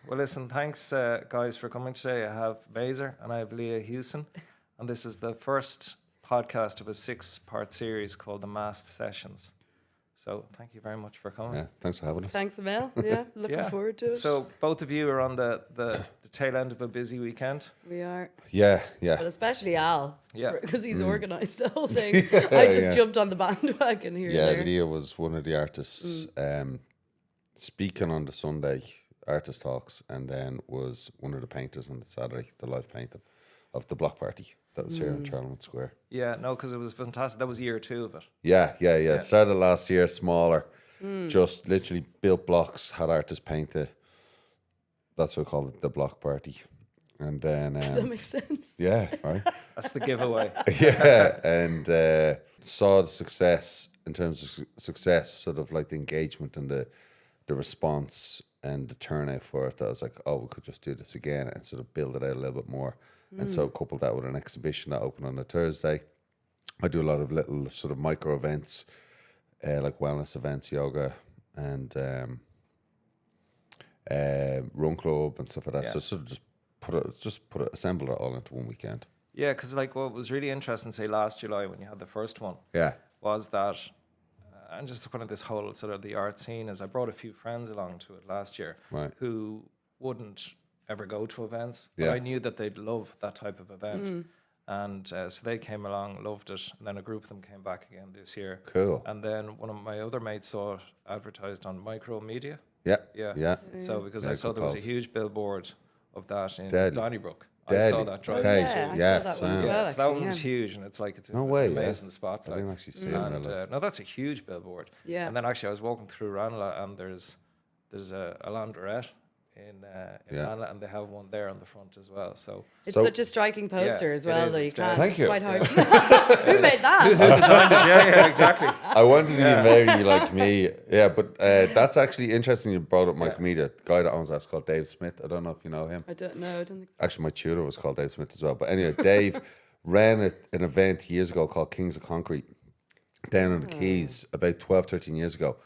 Well, listen, thanks, guys, for coming today. I have Mazer and I have Leah Hewson, and this is the first podcast of a 6-part series called The Masked Sessions. So thank you very much for coming. Yeah, thanks for having us. Thanks, Mel. Yeah, looking forward to it. So both of you are on the tail end of a busy weekend. We are. Yeah. But especially Al. Yeah. Because he's organised the whole thing. I just jumped on the bandwagon here. Yeah, and there. Leah was one of the artists speaking on the Sunday artist talks, and then was one of the painters on the Saturday, the live painting of the block party that was here in Charlemont Square. Yeah, no, because it was fantastic. That was year 2 of it. Yeah. It started last year, smaller. Just literally built blocks, had artists paint it. That's what we call it, the block party. And then That makes sense. yeah, right. That's the giveaway. Yeah, and saw the success in terms of success, sort of like the engagement and the response and the turnout for it. I was like, oh, we could just do this again and sort of build it out a little bit more. And so coupled that with an exhibition that opened on a Thursday. I do a lot of little sort of micro events, like wellness events, yoga, and run club and stuff like that. Yeah. So sort of assemble it all into one weekend. Yeah, because like what was really interesting, say last July when you had the first one, Yeah. was that, and just kind of this whole sort of the art scene, is I brought a few friends along to it last year, Right. who wouldn't ever go to events, but Yeah. I knew that they'd love that type of event. And so they came along, loved it, and then a group of them came back again this year. Cool. And then one of my other mates saw it advertised on Micro Media. Yeah. Yeah. Yeah. So because I Very saw good there was a calls. huge billboard of that in Deadly. Donnybrook. I saw Deadly. that driving Okay. Yeah, too. I Yeah, saw that one as sound. well. So that one actually, was yeah. huge, and it's like it's No an way, amazing yeah. spot. I like. didn't actually see it in And real life. no, that's a huge billboard. Yeah. And then actually, I was walking through Ranelagh, and there's a laundrette in Yeah. Ranelagh, and they have one there on the front as well. So It's So- such a striking poster Yeah, as it well, is, though. You it's can't. Thank It's you. quite hard. Who made who that? designed it? Yeah, exactly. I wanted to be maybe like me. Yeah, but that's actually interesting you brought up Mike Media. The guy that owns that's called Dave Smith. I don't know if you know him. I don't know. I don't think. Actually, my tutor was called Dave Smith as well. But anyway, Dave ran an event years ago called Kings of Concrete down on the Keys about 12, 13 years ago.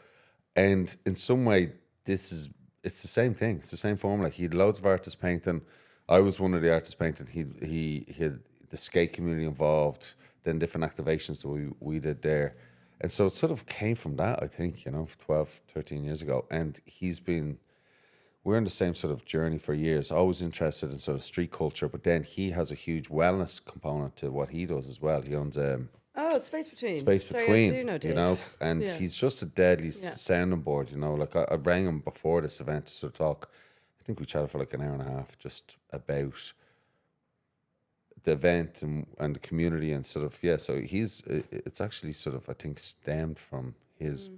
And in some way, it's the same thing. It's the same formula. He had loads of artists painting. I was one of the artists painting. He had the skate community involved, then different activations that we did there. And so it sort of came from that, I think, 12, 13 years ago. And we're in the same sort of journey for years, always interested in sort of street culture, but then he has a huge wellness component to what he does as well. He owns Oh, it's Space Between. Space Sorry, Between, I do know Dave. and Yeah. he's just a deadly Yeah. sounding board, like I rang him before this event to sort of talk. I think we chatted for like an hour and a half just about the event and the community and sort of, yeah, so it's actually sort of, I think, stemmed from his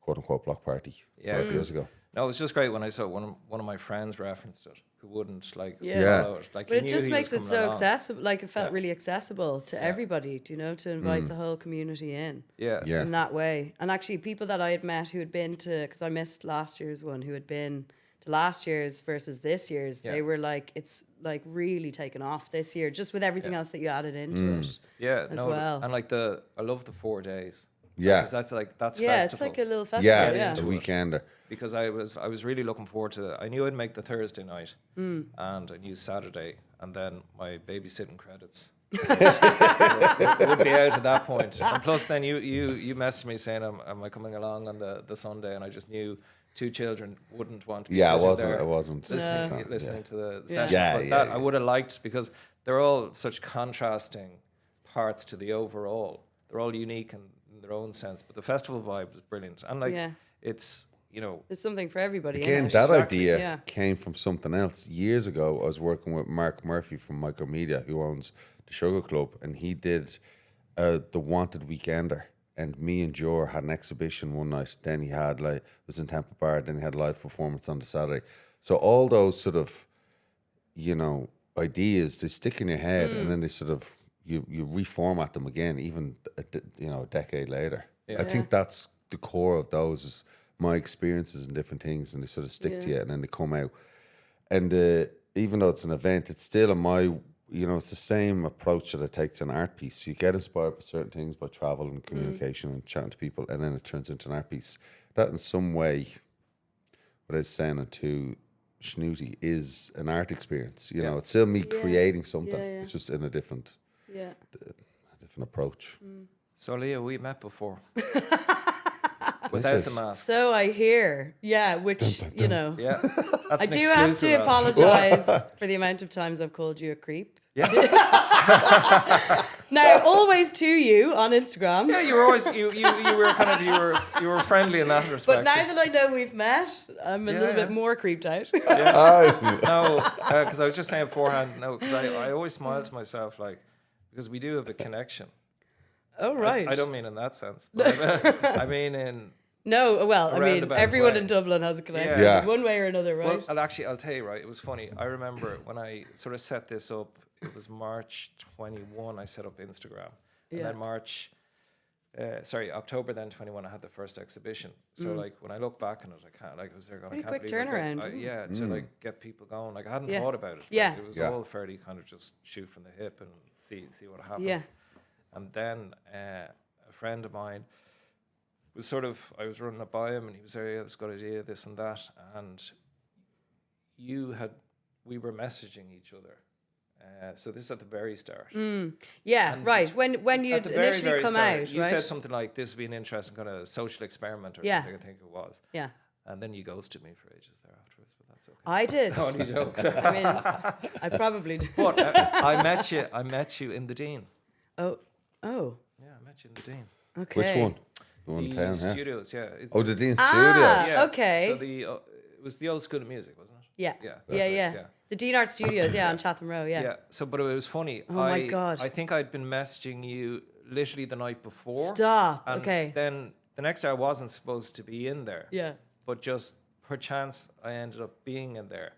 quote unquote block party 5 years ago. No, it was just great when I saw one of my friends referenced it, who wouldn't like Yeah. follow it. Like, But he it knew just he makes was it coming so along. accessible. Like it felt Yeah. really accessible to everybody, to invite the whole community in. Yeah. Yeah. In that way. And actually, people that I had met who had been to, because I missed last year's one, who had been to last year's versus this year's, Yeah. they were like, it's like really taken off this year, just with everything else that you added into it. Yeah, as no, well. and like I love the 4 days. Yeah. 'Cause that's Yeah, festival. it's like a little festival. Yeah, Yeah. the weekender. Because I was really looking forward to it. I knew I'd make the Thursday night, and I knew Saturday, and then my babysitting credits would be out at that point. And plus, then you messaged me saying, "Am I coming along on the Sunday?" And I just knew 2 children wouldn't want to be Yeah, sitting I there wasn't. listening to the Yeah. session. Yeah, but yeah, that I would have liked, because they're all such contrasting parts to the overall. They're all unique in their own sense, but the festival vibe was brilliant. And like Yeah. it's There's something for everybody. Again, in it. that Exactly, idea yeah. came from something else. Years ago, I was working with Mark Murphy from Micromedia, who owns the Sugar Club, and he did the Wanted Weekender. And me and Jor had an exhibition one night. Then he had it was in Tampa Bar. Then he had a live performance on the Saturday. So all those sort of, ideas, they stick in your head, and then they sort of you reformat them again, even a decade later. Yeah. I think that's the core of those. Is my experiences and different things, and they sort of stick to you, and then they come out. And even though it's an event, it's still it's the same approach that I take to an art piece. You get inspired by certain things, by travel and communication and chatting to people, and then it turns into an art piece. That in some way, without sounding too snooty, is an art experience. You know, it's still me creating something. Yeah. It's just in a different approach. So Leah, we met before. Without the mask. So I hear. Yeah, which, you know. Yeah. That's I an do have exclusive, to Al. apologise for the amount of times I've called you a creep. Yeah. Now, always to you on Instagram. Yeah, you were always you were kind of you were friendly in that respect. But now that I know we've met, I'm a little bit more creeped out. No, because I was just saying beforehand. No, because I always smile to myself, like, because we do have a connection. Oh, right. I don't mean in that sense. But I mean in. No, well, I mean, roundabout everyone way. in Dublin has a connection, Yeah. one way or another, right? Well, I'll tell you, right. It was funny. I remember when I sort of set this up. It was March 21. I set up Instagram, and then October then 21. I had the first exhibition. So like when I look back on it, I can't like I was there going. I can't quick believe turnaround, to like get people going. Like I hadn't Yeah. thought about it. Yeah. Like, it was all fairly kind of just shoot from the hip and see what happens. Yeah. And then a friend of mine was I was running it by him, and he was there. Yeah, that's a good idea. This and that, and we were messaging each other. So this is at the very start. Yeah, And right. When you'd At the very, initially very come start, out, you right? said something like, "This would be an interesting kind of social experiment" or something. I think it was. Yeah. And then you ghosted me for ages there afterwards, but that's okay. I did. Only joke. I mean, I probably did. But I met you in the Dean. Oh. Yeah, I met you in the Dean. Okay. Which one? The one in The town, studios, yeah. Oh, the Dean Ah, Studios. Yeah. okay. So it was the old School of Music, wasn't it? Yeah. Yeah. Yeah. The Dean Art Studios, on Chatham Row, yeah. Yeah. So, but it was funny. Oh my God. I think I'd been messaging you literally the night before. Stop. And Okay. then the next day I wasn't supposed to be in there. Yeah. But just perchance I ended up being in there,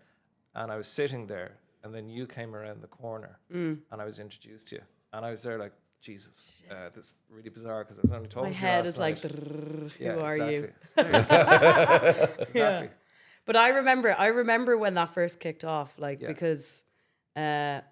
and I was sitting there, and then you came around the corner, and I was introduced to you, and I was there like, Jesus, this is really bizarre because I was only talking My to you head last is like, night. who are you? Exactly. Yeah. But I remember when that first kicked off, like, because I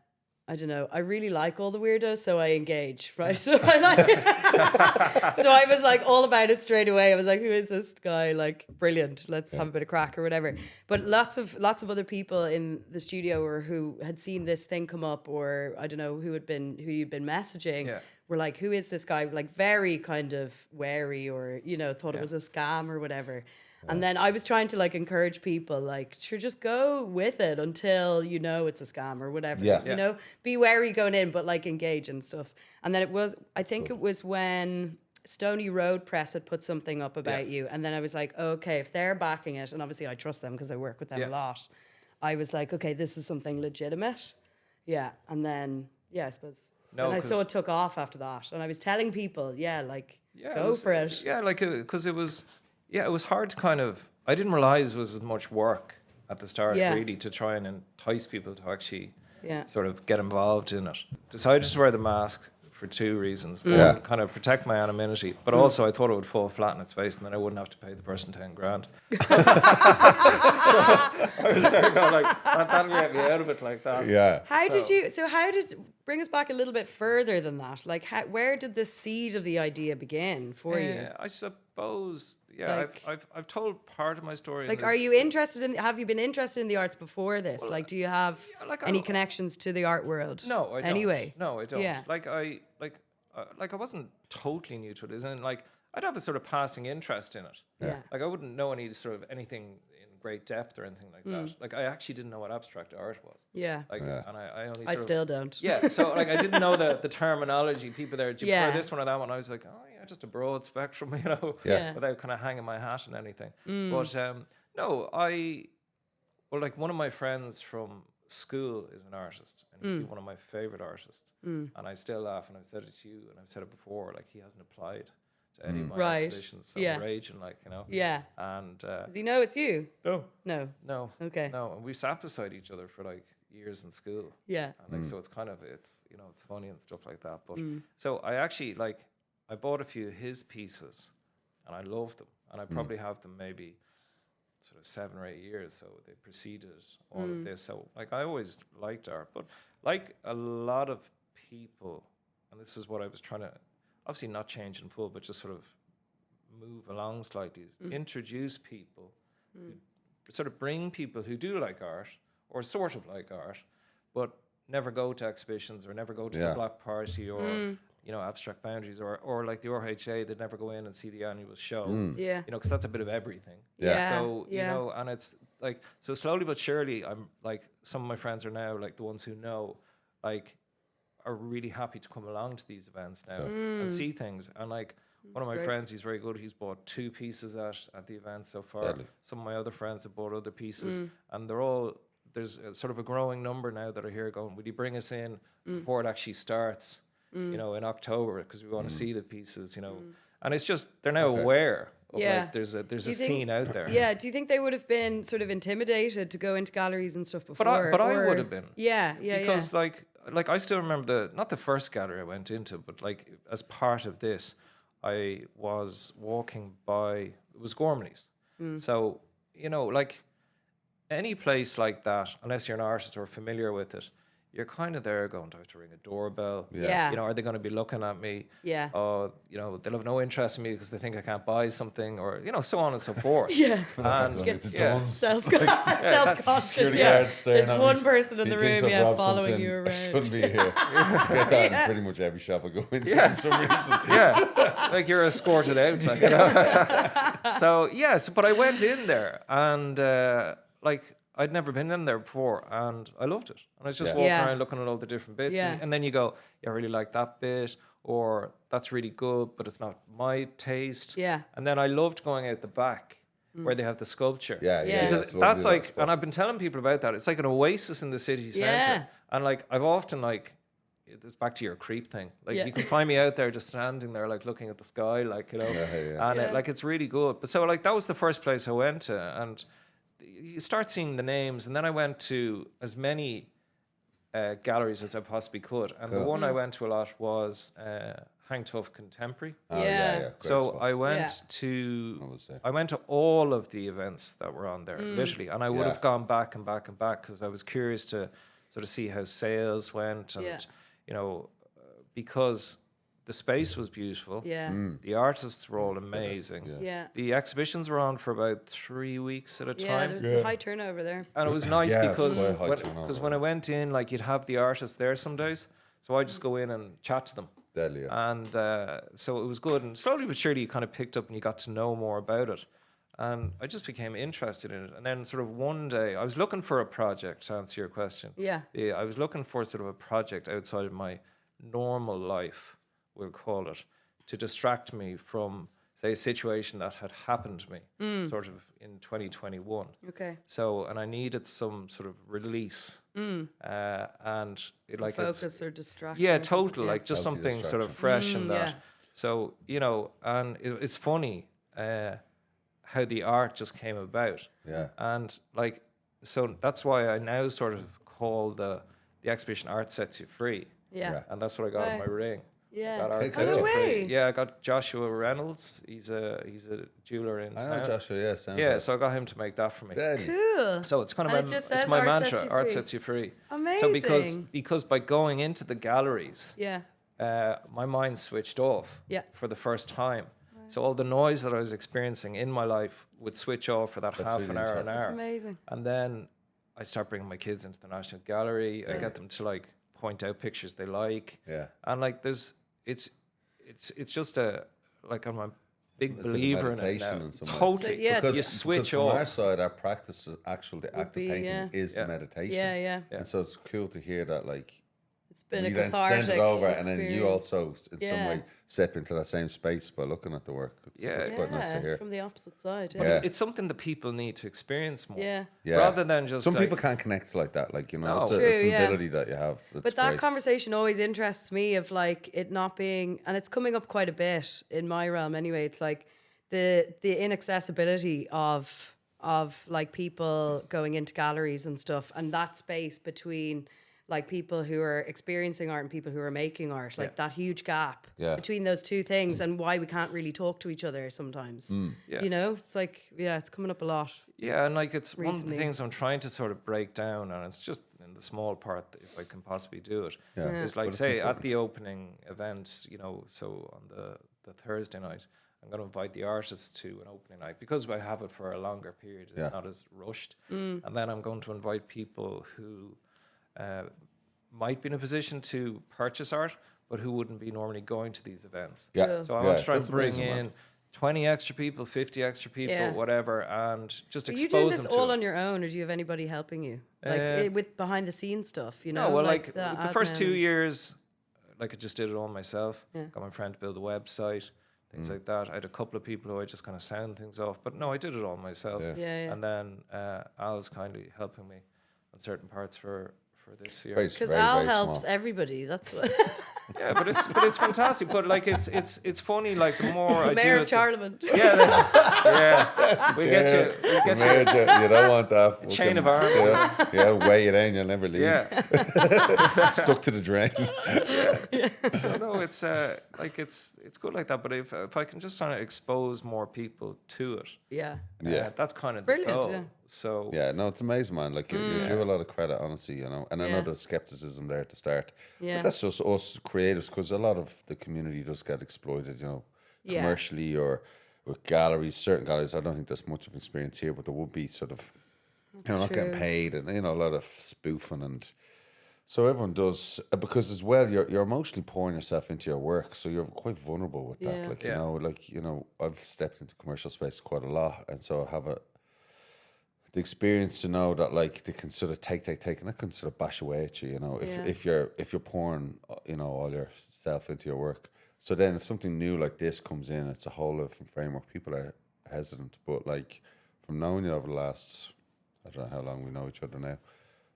don't know, I really like all the weirdos, so I engage, right? So I like so I was like all about it straight away. I was like, who is this guy? Like, brilliant, let's have a bit of crack or whatever. But lots of other people in the studio or who had seen this thing come up, or I don't know who you'd been messaging, were like, who is this guy? Like, very kind of wary, or thought it was a scam or whatever. And then I was trying to like encourage people, like, sure, just go with it until it's a scam or whatever. Yeah. Be wary going in, but like engage and stuff. And then I think it was when Stony Road Press had put something up about you, and then I was like, okay, if they're backing it, and obviously I trust them because I work with them a lot. I was like, okay, this is something legitimate. Yeah, and then I suppose. And I saw it took off after that, and I was telling people, go for it. Yeah, like because it was hard to kind of. I didn't realize it was as much work at the start, really, to try and entice people to actually sort of get involved in it. Decided to wear the mask for two reasons. One, kind of protect my anonymity, but also I thought it would fall flat in its face, and then I wouldn't have to pay the person $10,000. So I was there going like, that'll get me out of it like that. Yeah. How did bring us back a little bit further than that? Like, where did the seed of the idea begin for you? I suppose, I've told part of my story. Like, are you interested in? Have you been interested in the arts before this? Well, like, do you have any connections to the art world? No, I don't. Anyway, no, I don't. Yeah. I wasn't totally new to it. Isn't like I'd have a sort of passing interest in it. Yeah. Like I wouldn't know any sort of anything in great depth or anything like that. Like I actually didn't know what abstract art was. Yeah. Like, and I only. I still don't. Yeah. So like I didn't know the terminology. People there, do you prefer this one or that one? I was like, oh yeah, just a broad spectrum, without kind of hanging my hat on anything. But no, like one of my friends from school is an artist, and he'd be one of my favorite artists. And I still laugh, and I've said it to you, and I've said it before. Like he hasn't applied to any of my exhibitions, so I'm raging, Yeah. And does he know it's you? no, No. Okay. no, and we sat beside each other for like years in school. Yeah. And so it's kind of it's funny and stuff like that. But so I actually I bought a few of his pieces, and I loved them, and I probably have them maybe sort of 7 or 8 years. So they preceded all of this. So like I always liked art, but like a lot of people, and this is what I was trying to obviously not change in full, but just sort of move along slightly, is introduce people who sort of bring people who do like art or sort of like art, but never go to exhibitions or never go to the Black Party or Abstract Boundaries or like the RHA, they'd never go in and see the annual show. Yeah. Because that's a bit of everything. Yeah. So and it's like, so slowly but surely, I'm like, some of my friends are now like the ones who know, like, are really happy to come along to these events now and see things. And like one of my friends, he's very good. He's bought 2 pieces at the event so far. Deadly. Some of my other friends have bought other pieces, and they're all, there's sort of a growing number now that are here going, would you bring us in before it actually starts, in October, because we want to see the pieces, and it's just, they're now aware of like, there's a scene out there. Yeah. Do you think they would have been sort of intimidated to go into galleries and stuff before? But I would have been. Yeah. Because like I still remember not the first gallery I went into, but like as part of this, I was walking by, it was Gormley's. So, like any place like that, unless you're an artist or familiar with it, you're kind of there going, do I have to ring a doorbell? Yeah. Are they going to be looking at me? Yeah. They'll have no interest in me because they think I can't buy something, or, so on and so forth. Yeah. And Get Yeah. self-conscious. There's one person in the room, following you around. Shouldn't be here. Get that in pretty much every shop I go into for some reason. Yeah, like you're escorted out. Like, So, but I went in there and I'd never been in there before, and I loved it. And I was just walking around looking at all the different bits. Yeah. And then you go, I really like that bit, or that's really good, but it's not my taste. Yeah. And then I loved going out the back where they have the sculpture. Yeah. Because that's like, and I've been telling people about that, it's like an oasis in the city centre. Yeah. And like, I've often like, it's back to your creep thing. Like you can find me out there just standing there, like looking at the sky, like, and it's really good. But so like, that was the first place I went to, and you start seeing the names, and then I went to as many galleries as I possibly could, and the one I went to a lot was Hang Tough Contemporary. Great So spot. I went to all of the events that were on there, literally, and I would have gone back and back and back because I was curious to sort of see how sales went, and because the space was beautiful. Yeah. The artists were all amazing. Yeah. The exhibitions were on for about 3 weeks at a Yeah, time. there was a high turnover there. And it was nice Yeah, because quite high turnover. when I went in, like, you'd have the artists there some days. So I just go in and chat to them. Deadly, And so it was good. And slowly but surely you kind of picked up and you got to know more about it. And I just became interested in it. And then sort of one day, I was looking for a project, to answer your question. Yeah. I was looking for sort of a project outside of my normal life, we'll call it, to distract me from, say, a situation that had happened to me sort of in 2021. Okay. So, and I needed some sort of release. And like Focus or distraction. yeah, or something. total, like just Healthy something sort of fresh in that. yeah. So, and it's funny how the art just came about. Yeah. And like, so that's why I now sort of call the exhibition Art Sets You Free. Yeah. And that's what I got on my ring. Yeah. Got Art Okay, Sets cool. You No Free. way. Yeah, I got Joshua Reynolds. He's a jeweler in I town. know Joshua, Yeah, so I got him to make that for me. Deadly. Cool. So it's kind of And it just it's says my Art Sets mantra. You Art Free. Sets You Free. Amazing. So because by going into the galleries, Yeah. my mind switched off Yeah. for the first time. So all the noise that I was experiencing in my life would switch off for that half really an hour, an interesting. It's hour. amazing. And then I start bringing my kids into the National Gallery. I get them to like point out pictures they like. Yeah. And like it's just I'm a big It's like a believer in it meditation now. in some ways. Totally. So, yeah, because you Because switch from off. our side, our practice, actual the act of be, painting yeah. is Yeah. the meditation. Yeah. Yeah. And so it's cool to hear that, like, It's been a you then cathartic send it over, and then you experience. also, in some way, step into that same space by looking at the work. It's quite nice to hear. From the opposite side. But Yeah. it's something that people need to experience more. Yeah. Yeah. Rather than just Some like, people can't connect like that. Like, you know, No. it's, True, it's an yeah. ability that you have. It's But that great. conversation always interests me of like it not being, and it's coming up quite a bit in my realm anyway. It's like the inaccessibility of like people going into galleries and stuff, and that space between like people who are experiencing art and people who are making art, like that huge gap Yeah. between those two things, and why we can't really talk to each other sometimes. Yeah. You know, it's like it's coming up a lot. Yeah, and like it's one of Recently. the things I'm trying to sort of break down, and it's just in the small part that if I can possibly do it. Yeah. It's like, say, at the opening event, so on the Thursday night, I'm going to invite the artists to an opening night because I have it for a longer period. It's not as rushed. And then I'm going to invite people who might be in a position to purchase art, but who wouldn't be normally going to these events. Yeah. So I want to try and that's bring amazing, man. in 20 extra people, 50 extra people, whatever, and just Are you expose doing this them to all it. on your own, or do you have anybody helping you, like with behind the scenes stuff? You know, No, well, like the the first 2 admin? years, like I just did it all myself. Yeah. Got my friend to build a website, things like that. I had a couple of people who I just kind of sound things off, but no, I did it all myself. Yeah. And then Al's kindly helping me on certain parts for this year. Because Al helps everybody. That's what. Yeah, but it's fantastic. But like it's funny. Like the more I do Mayor it, of Parliament. yeah, we get you. We get you. You don't want that. Chain fucking- of arms. Yeah, weigh it in, you'll never leave. Yeah. Stuck to the drain. So no, it's it's good like that. But if I can just try to expose more people to it, Yeah. Yeah. that's kind of Brilliant, the goal. yeah. So Yeah, no, it's amazing, man. Like you're due a lot of credit, honestly, you know. And I know Yeah. there's skepticism there to start. Yeah. But that's just us creators, because a lot of the community does get exploited, you know, Yeah. commercially or with galleries. Certain galleries, I don't think there's much of experience here, but there would be sort of, you know, not getting true. paid, and a lot of spoofing, and so everyone does, because as well you're emotionally pouring yourself into your work, so you're quite vulnerable with that. Yeah. Like Yeah. you know, I've stepped into commercial space quite a lot, and so I have the experience to know that like they can sort of take, and that can sort of bash away at you, you know, Yeah. if you're pouring, you know, all yourself into your work. So then if something new like this comes in, it's a whole different framework. People are hesitant, but like from knowing you over the last, I don't know how long we know each other now,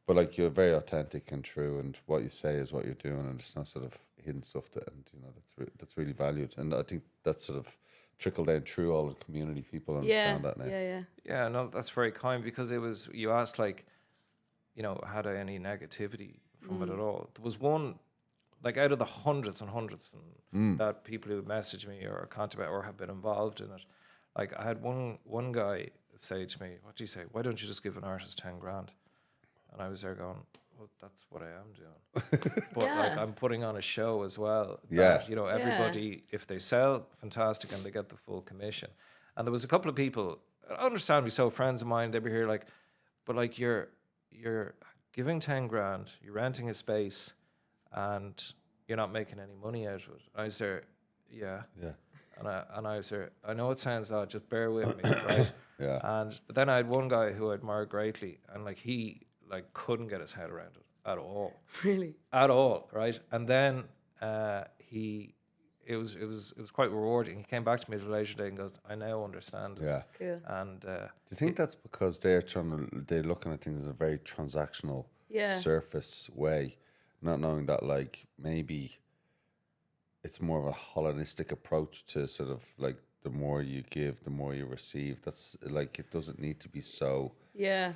but like you're very authentic and true, and what you say is what you're doing, and it's not sort of hidden stuff that, and you know, that's really valued, and I think that's sort of trickled down through all the community. People understand that now. Yeah. yeah, no, that's very kind because it was you asked like, you know, had I any negativity from it at all? There was one, like out of the hundreds and hundreds that people who message me or contact or have been involved in it, like I had one guy say to me, "What do you say? Why don't you just give an artist 10 grand?" And I was there going, "Well, that's what I am doing." But like I'm putting on a show as well. That, Yeah. you know, everybody if they sell, fantastic, and they get the full commission. And there was a couple of people, understandably so, friends of mine, they'd be here like, but like you're giving 10 grand, you're renting a space, and you're not making any money out of it. I was there, yeah. And I was there, I know it sounds odd, just bear with me, right? Yeah. But then I had one guy who I admired greatly, and like he like couldn't get his head around it at all. Really. At all, right? And then it was quite rewarding. He came back to me at a later date and goes, "I now understand it." Yeah. Cool. And Do you think that's because they're looking at things in a very transactional, Yeah. surface way, not knowing that like maybe it's more of a holistic approach to sort of like the more you give, the more you receive. That's like it doesn't need to be so Yeah.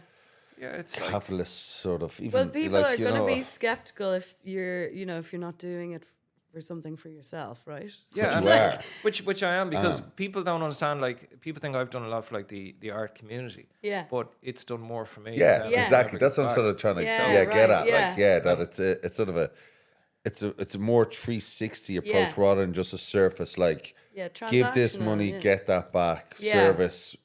yeah, it's like, capitalist sort of. Even Well, people like, are you going know, to be skeptical if you're not doing it for something for yourself, right? yeah, you and are. which I am because people don't understand. Like people think I've done a lot for like the art community. Yeah. But it's done more for me. Yeah, than Yeah. exactly. ever That's what I'm gets sort back. of trying to Yeah, get right, at. yeah. Like, that it's sort of it's a more 360 approach Yeah. rather than just a surface like Yeah, give this transactional, money, yeah. get that back, Yeah. service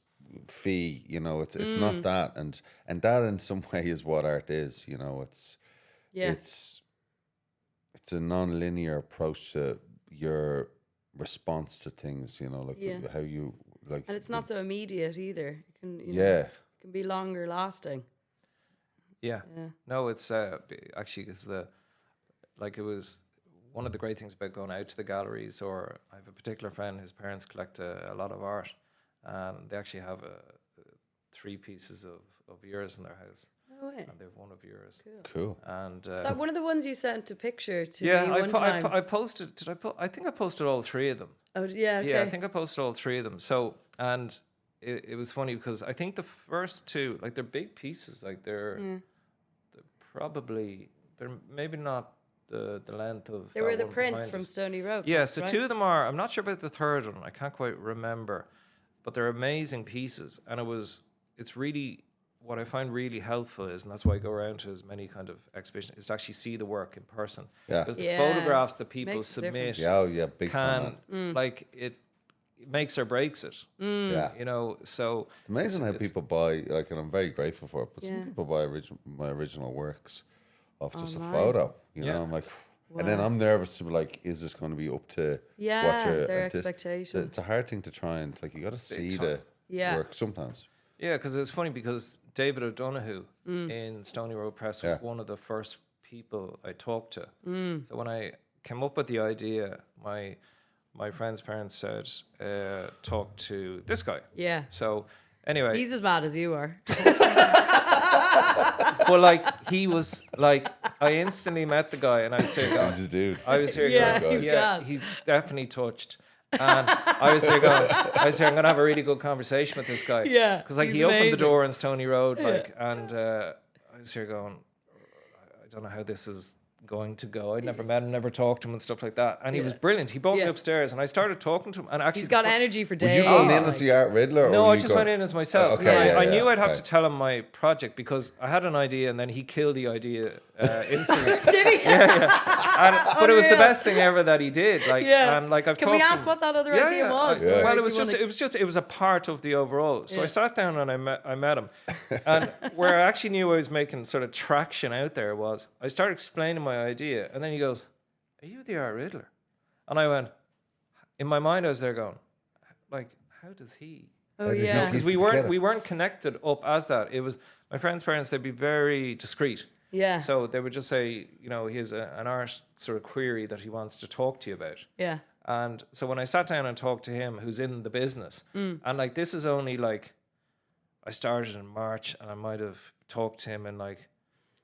fee. You know, it's not that, and that in some way is what art is. You know, it's a non-linear approach to your response to things. You know, like Yeah. how you like, And it's not so immediate either. It can, yeah. it can be longer lasting. Yeah. Yeah. No, it's actually because it was one of the great things about going out to the galleries. Or I have a particular friend, his parents collect a lot of art, and they actually have 3 pieces of yours in their house, No way. and they have one of yours. Cool. And Is that one of the ones you sent a picture to yeah, me one time? I posted. Did I put? I think I posted all 3 of them. Oh, yeah, okay. Yeah, I think I posted all 3 of them. So, and it was funny because I think the first 2, like they're big pieces, like they're maybe not the length of. They that were the one prints behind from us. Stony Road. Yeah, so right? 2 of them are. I'm not sure about the third one. I can't quite remember, but they're amazing pieces, and it's really. What I find really helpful is, and that's why I go around to as many kind of exhibitions, is to actually see the work in person. Yeah. Because the Yeah, photographs that people makes a submit difference. Yeah, oh, yeah, big fan. can like makes or breaks it. Yeah. You know, so It's amazing how people buy, like, and I'm very grateful for it, but some Yeah. people buy my original works off just a photo. You know, Yeah. I'm like, and then Wow. I'm nervous to be like, is this going to be up to Yeah, what your their and expectation. It's a hard thing to try and like. You got to see time. the Yeah. work sometimes. Yeah, because it's funny because David O'Donoghue in Stony Road Press was Yeah. one of the first people I talked to. So when I came up with the idea, my friend's parents said, talk to this guy. Yeah. So anyway, He's as bad as you are. but like he was like, I instantly met the guy and I said, I'm just dude. I was here Yeah, going, he's yeah, gas. he's definitely touched. And I was here going, I'm gonna have a really good conversation with this guy. Yeah, Because like he's he opened the amazing. door on Stony Road, like, and I was here going, I don't know how this is going to go. I'd never met him, never talked to him and stuff like that. And he was brilliant. He brought me Yeah. upstairs and I started talking to him. And actually, He's got the fir- energy for Were days. you going in like- as the art Riddler? No, or were I you just going- went in as myself. Okay, I yeah, knew I'd have okay. to tell him my project because I had an idea and then he killed the idea instantly. Did he? But it was the Unreal. best thing ever that he did. Like, Yeah. and like I've Can talked we to ask him- what that other idea was? Yeah. Or Well, do it was you wanna- it was a part of the overall. So Yeah. I sat down and I met him, and where I actually knew I was making sort of traction out there was I started explaining my idea, and then he goes, "Are you the art Riddler?" And I went, in my mind, I was there going, like, how does he? Oh did he yeah. piece Because it together? we weren't connected up as that. It was my friend's parents. They'd be very discreet. Yeah. So they would just say, you know, he has an art sort of query that he wants to talk to you about. Yeah. And so when I sat down and talked to him, who's in the business, and like this is only like, I started in March and I might have talked to him in like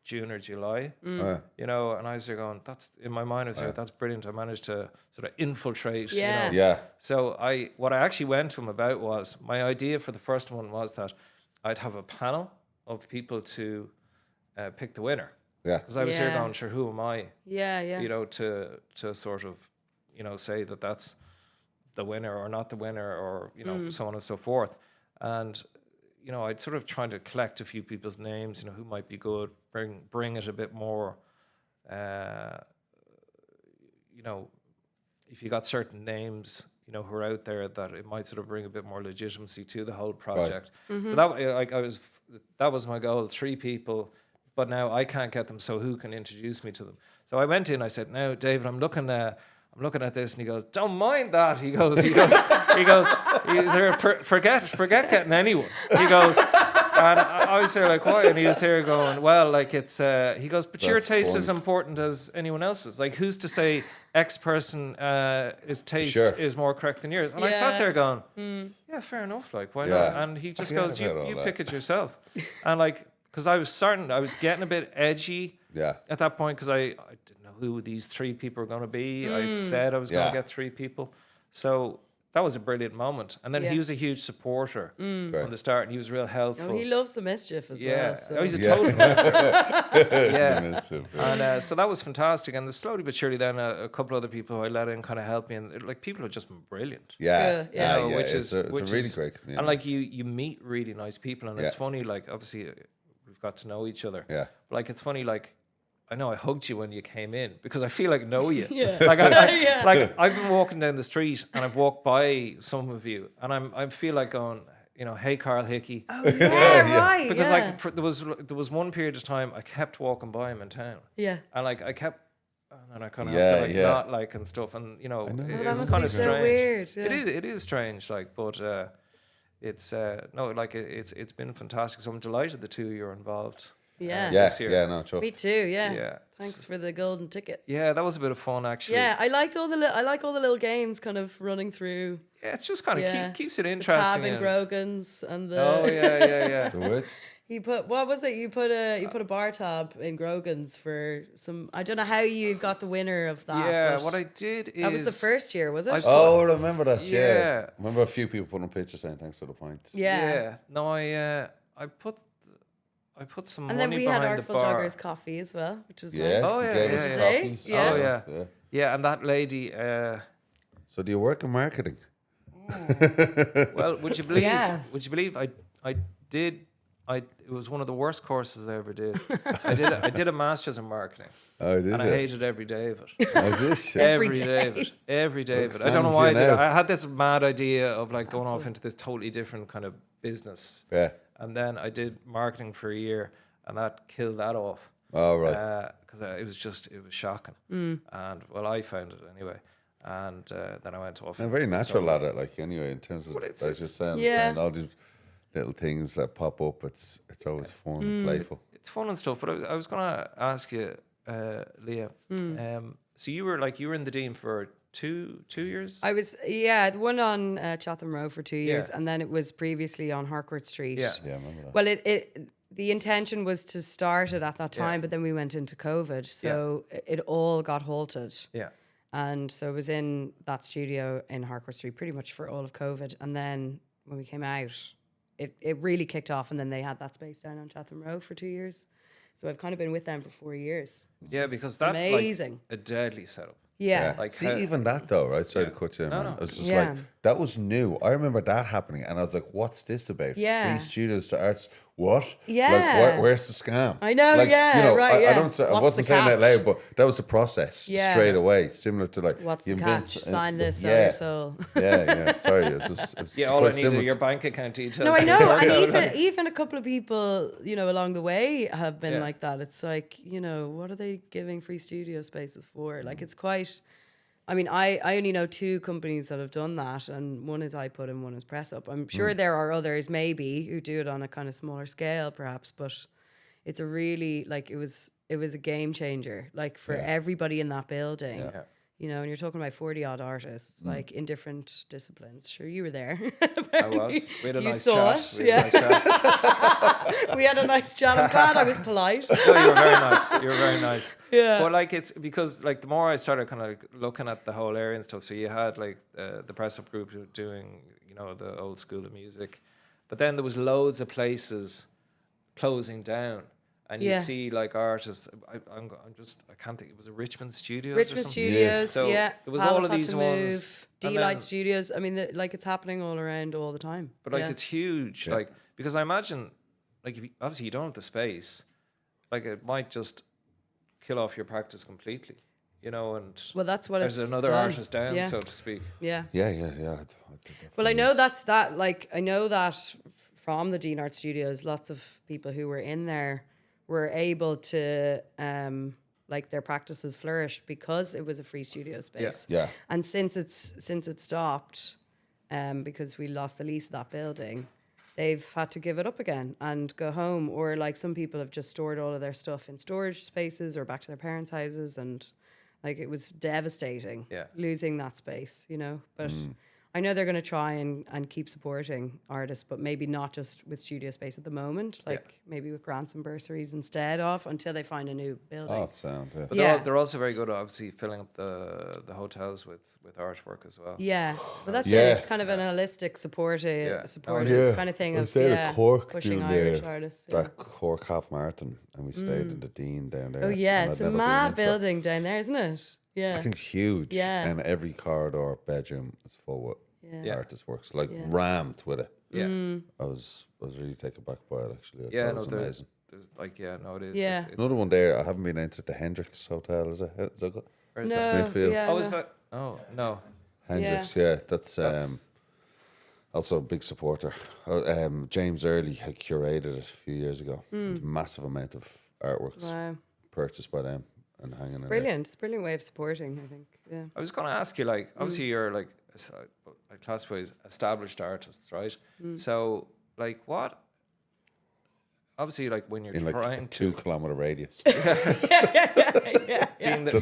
June or July, you know, and I was there going, that's in my mind, I was there, that's brilliant. I managed to sort of infiltrate, Yeah. you know. Yeah. So what I actually went to him about was, my idea for the first one was that I'd have a panel of people to pick the winner. Yeah. Because I was here Yeah. going, sure, who am I? Yeah. Yeah. You know, to sort of, you know, say that that's the winner or not the winner, or you know, so on and so forth. And you know, I'd sort of trying to collect a few people's names, you know, who might be good, bring it a bit more. You know, if you got certain names, you know, who are out there, that it might sort of bring a bit more legitimacy to the whole project. So that was my goal. 3 people. But now I can't get them, so who can introduce me to them? So I went in, I said, "Now, David, I'm looking at this," and he goes, "Don't mind that." He goes, forget getting anyone. He goes, and I was there like, why? And he was there going, well, like it's, he goes, but your That's taste is funny. important as anyone else's. Like, who's to say X person, his taste Sure. is more correct than yours? And I sat Yeah. there going, yeah, fair enough. Like, why Yeah. not? And he just forget goes, about all you that." pick it yourself. And like, because I was getting a bit edgy Yeah. at that point, because I didn't know who these 3 people were going to be. I said I was going Yeah. to get 3 people. So that was a brilliant moment. And then Yeah. he was a huge supporter from Right. the start, and he was real helpful. Oh, he loves the mischief as yeah, well. So. oh, he's a Yeah. total messer. yeah. Minutes of, And so that was fantastic. And then slowly but surely, then a couple other people who I let in kind of helped me. And like, people have just been brilliant. yeah. Yeah. You know, which it's is a which really is- great community. And like you meet really nice people, and it's Yeah. funny. Like, obviously, we've got to know each other. Yeah. But like, it's funny. Like, I know I hugged you when you came in because I feel like I know you. Yeah. Like Yeah. like I've been walking down the street and I've walked by some of you, and I feel like going, you know, hey, Carl Hickey. yeah, right. Because yeah. like there was one period of time I kept walking by him in town, yeah. and like I kept, and I kind of Yeah, have to like yeah. not like and stuff, and you know, know. it, Oh, it that was must kind be of so strange. weird, yeah. It is strange, like, but it's no, like it's been fantastic. So I'm delighted the 2 of you are involved. Yeah. yeah. this year. Yeah. No, chuffed. Me too. Yeah. Yeah. Thanks for the golden ticket. Yeah, that was a bit of fun actually. Yeah, I liked all the I like all the little games kind of running through. Yeah, it's just kind of Yeah. keeps it The interesting. tab in and- Grogan's and the Oh yeah. To which? you put what was it? You put a bar tab in Grogan's for some. I don't know how you got the winner of that. Yeah, but what I did is that was the first year, was it? I- Oh, I remember that. Yeah. Yeah. Remember a few people putting a picture saying thanks for the points. yeah. No, I put some And then money we had behind the Artful bar. Joggers coffee as well, which was Yeah. nice. Oh, yeah, Gave yeah, us yeah. coffees. Yeah. Oh, yeah. Yeah, and that lady. So do you work in marketing? Well, would you believe? Yeah. Would you believe I did it was one of the worst courses I ever did. I did a master's in marketing, Oh, did and I you? hated every day of it. Oh, this shit. Every Every day of day. it. Every day of Look, it. I don't know Sam's why I you did it. now. I had this mad idea of like going off into this totally different kind of business, Yeah. and then I did marketing for a year, and that killed that off. Oh, right. Because it was shocking, and well, I found it anyway, and then I went off. I'm very natural at it, like anyway, in terms of Well, it's- as you're saying, Yeah. all these little things that pop up. It's always fun and playful. It's fun and stuff. But I was gonna ask you, Leah. So you were in the Dean for two years. I was, the one on Chatham Row for 2 years, Yeah. and then it was previously on Harcourt Street. Yeah. Yeah, I remember that. Well, the intention was to start it at that time, but then we went into COVID, so it all got halted. Yeah. And so I was in that studio in Harcourt Street pretty much for all of COVID. And then when we came out, it really kicked off. And then they had that space down on Chatham Row for 2 years. So I've kind of been with them for 4 years. Yeah, because that amazing. like a deadly setup. Yeah. Like See, how- even that though, right? Sorry Yeah. to cut you in, No, man. no. It's just Yeah. like that was new. I remember that happening, and I was like, "What's this about? Yeah. Free studios to arts? What? Yeah. Like, where's the scam? I know, Like, yeah, you know, right, I yeah. don't. I What's wasn't the saying that catch? loud, but that was the process Yeah. straight away. Similar to like, What's you the invent- catch? Sign this, sell yeah. your soul. Yeah. Sorry, it's Yeah, all I quite needed similar are your to- bank account details. No, I know, Sorry. and even a couple of people, along the way have been Yeah. like that. It's like, what are they giving free studio spaces for? Like, it's quite. I mean, I only know 2 companies that have done that, and one is iPut and one is Press Up. I'm sure there are others maybe who do it on a kind of smaller scale, perhaps, but it's a really it was a game changer, like for everybody in that building. Yeah. And you're talking about 40 odd artists, like in different disciplines. Sure, you were there. I was. We had a You nice saw chat. it, We had a nice chat. We had a nice chat. I'm glad I was polite. No, you were very nice. You were very nice. Yeah. But it's because the more I started kind of looking at the whole area and stuff. So you had the Press Up group who were doing the old school of music, but then there was loads of places closing down. And you Yeah. see artists. I can't think. It was a Richmond Studios. or Richmond something? Studios, So yeah. there was Palace all of had these to ones. move. and D-Light then- Studios. I mean, it's happening all around all the time. But Yeah. it's huge, because I imagine, if you, obviously you don't have the space, it might just kill off your practice completely, and Well, that's what there's it's another done. artist down, Yeah. so to speak. Yeah. Yeah. I did that Well, for I know years. that's that. I know that from the Dean Art Studios, lots of people who were in there were able to, their practices flourished because it was a free studio space. Yeah. And since it stopped, because we lost the lease of that building, they've had to give it up again and go home. Or some people have just stored all of their stuff in storage spaces or back to their parents' houses, and it was devastating losing that space, But I know they're going to try and keep supporting artists, but maybe not just with studio space at the moment, maybe with grants and bursaries instead of, until they find a new building. Oh, sound. Yeah. But Yeah. they're also very good, obviously, filling up the hotels with artwork as well. Yeah, but that's Yeah. it. It's kind of an holistic supportive Yeah. kind of thing I of was there at Cork pushing doing Irish the- artists. Yeah. That Cork half marathon, and we stayed in the Dean down there. Oh yeah, and it's I'd a never been mad into that. building down there, isn't it? Yeah, I think huge. Yeah. And every corridor bedroom is full with Yeah. artist works, rammed with it. Yeah, I was really taken back by it actually. I yeah, thought it no, was there's amazing. no, it is. Yeah. It's Another one there. I haven't been into the Hendrix Hotel. Is that good? where's No, that? Smithfield. yeah, Oh, is no. that? Oh no. Hendrix, yeah, that's also a big supporter. James Early had curated it a few years ago. Massive amount of artworks Wow, purchased by them and hanging in there. brilliant! It's a brilliant way of supporting. I think. Yeah. I was going to ask you, obviously you're I classify as established artists, right? So, what? Obviously, when you're In like a trying 2 to, kilometer radius. being That's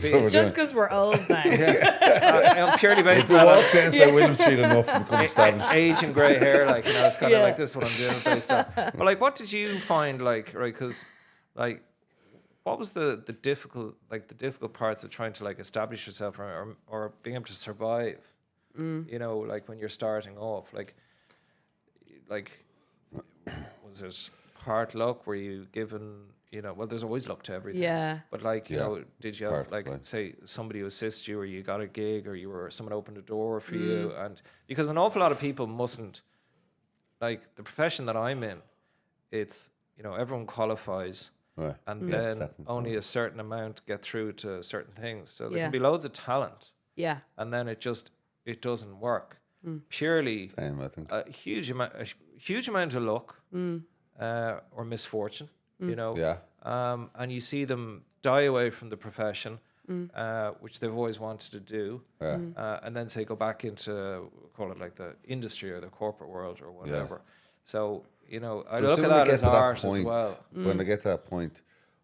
what we're Just doing. because we're old now. I'm purely based We on walk down St. William Street enough and become established. age and grey hair, it's kind of Yeah. this is what I'm doing based on. But what did you find, right? Because what was the difficult parts of trying to establish yourself or being able to survive? When you're starting off, was it part luck? Were you given, well, there's always luck to everything. Yeah. But Yeah, did you have partly. say somebody who assist you, or you got a gig, or someone opened a door for you? And because an awful lot of people mustn't, the profession that I'm in, it's you know, everyone qualifies, Right. and Yeah, then stepping only stones. a certain amount get through to certain things. So there Yeah. can be loads of talent, Yeah. and then it doesn't work. Purely Same, I think. a huge amount of luck or misfortune, you know. Yeah. And you see them die away from the profession, which they've always wanted to do, Yeah. and then say go back into, call it like the industry or the corporate world or whatever. So you know, I So look when at they that get as to that art as point, well. when they get to that point,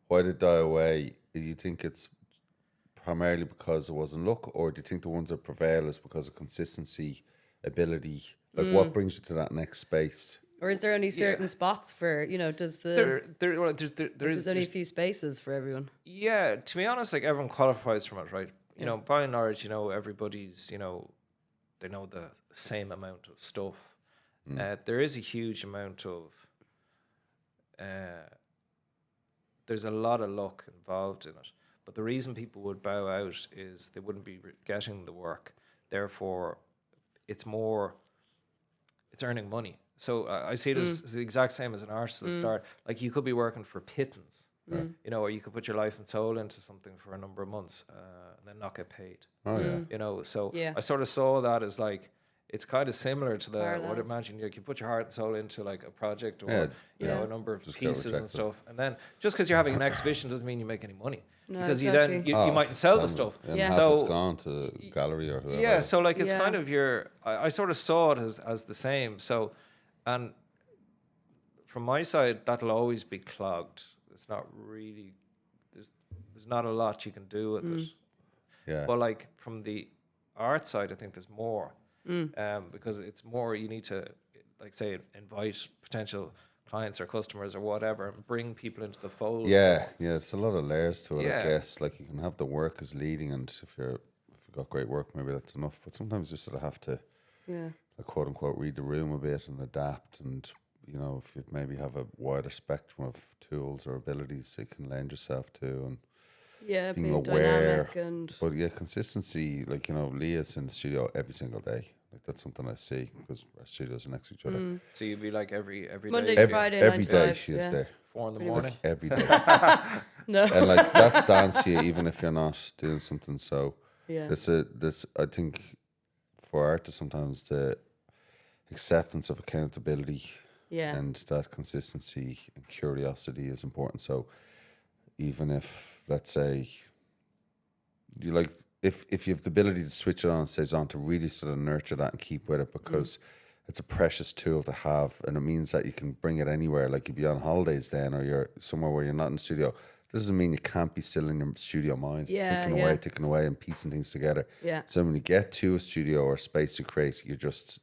why did it die away? Do you think it's primarily because it wasn't luck, or do you think the ones that prevail is because of consistency, ability? Like, what brings you to that next space? Or is there only certain spots for, you know, does the There's only a few spaces for everyone? Yeah, to be honest, like everyone qualifies from it, right? You know, by and large, you know, everybody's, you know, they know the same amount of stuff. There is a huge amount of, there's a lot of luck involved in it. But the reason people would bow out is they wouldn't be getting the work. Therefore, it's earning money. So I see it as the exact same as an artist at the start. Like you could be working for pittance, you know, or you could put your life and soul into something for a number of months and then not get paid. Oh yeah. You know, so Yeah. I sort of saw that as like, it's kind of similar to the, what I Parallels. imagine you put your heart and soul into like a project or, Yeah. you know, a number of Just get pieces and rejected. stuff. And then just because you're having an exhibition doesn't mean you make any money. No, Because exactly. you mightn't sell the stuff. And Yeah. half So it's gone to gallery or whoever. yeah, so like it's Yeah. kind of I sort of saw it as the same. So, and from my side, that'll always be clogged. It's not really, there's not a lot you can do with it. Yeah. But like from the art side, I think there's more. Because it's more, you need to, like say, invite potential clients or customers or whatever and bring people into the fold. Yeah, it's a lot of layers to it, Yeah. I guess. Like you can have the work as leading, and if you've got great work, maybe that's enough. But sometimes you sort of have to, like, quote unquote, read the room a bit and adapt. And you know, if you maybe have a wider spectrum of tools or abilities that you can lend yourself to, and Yeah, being being aware. dynamic and But yeah, consistency. Like, you know, Leah's in the studio every single day. Like that's something I see because our studios are next to each other. So you'd be like every Monday day, to Friday, Every 9 to day 5, she is yeah. there. 4 in the Pretty morning. Every day. No. And like that stands to you even if you're not doing something. So Yeah. this I think for artists sometimes the acceptance of accountability Yeah. and that consistency and curiosity is important. So even if, let's say, you like if you have the ability to switch it on and stays on, to really sort of nurture that and keep with it, because it's a precious tool to have, and it means that you can bring it anywhere. Like you'd be on holidays then, or you're somewhere where you're not in the studio. Doesn't mean you can't be still in your studio mind, Yeah, ticking away and piecing things together. Yeah. So when you get to a studio or a space to create, you're just,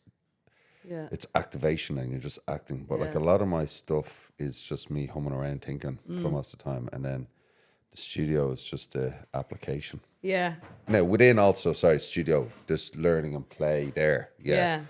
Yeah. it's activation and you're just acting. But like Yeah. a lot of my stuff is just me humming around thinking for most of the time, and then the studio is just the application. Yeah. Now within also, studio, just learning and play there. Yeah.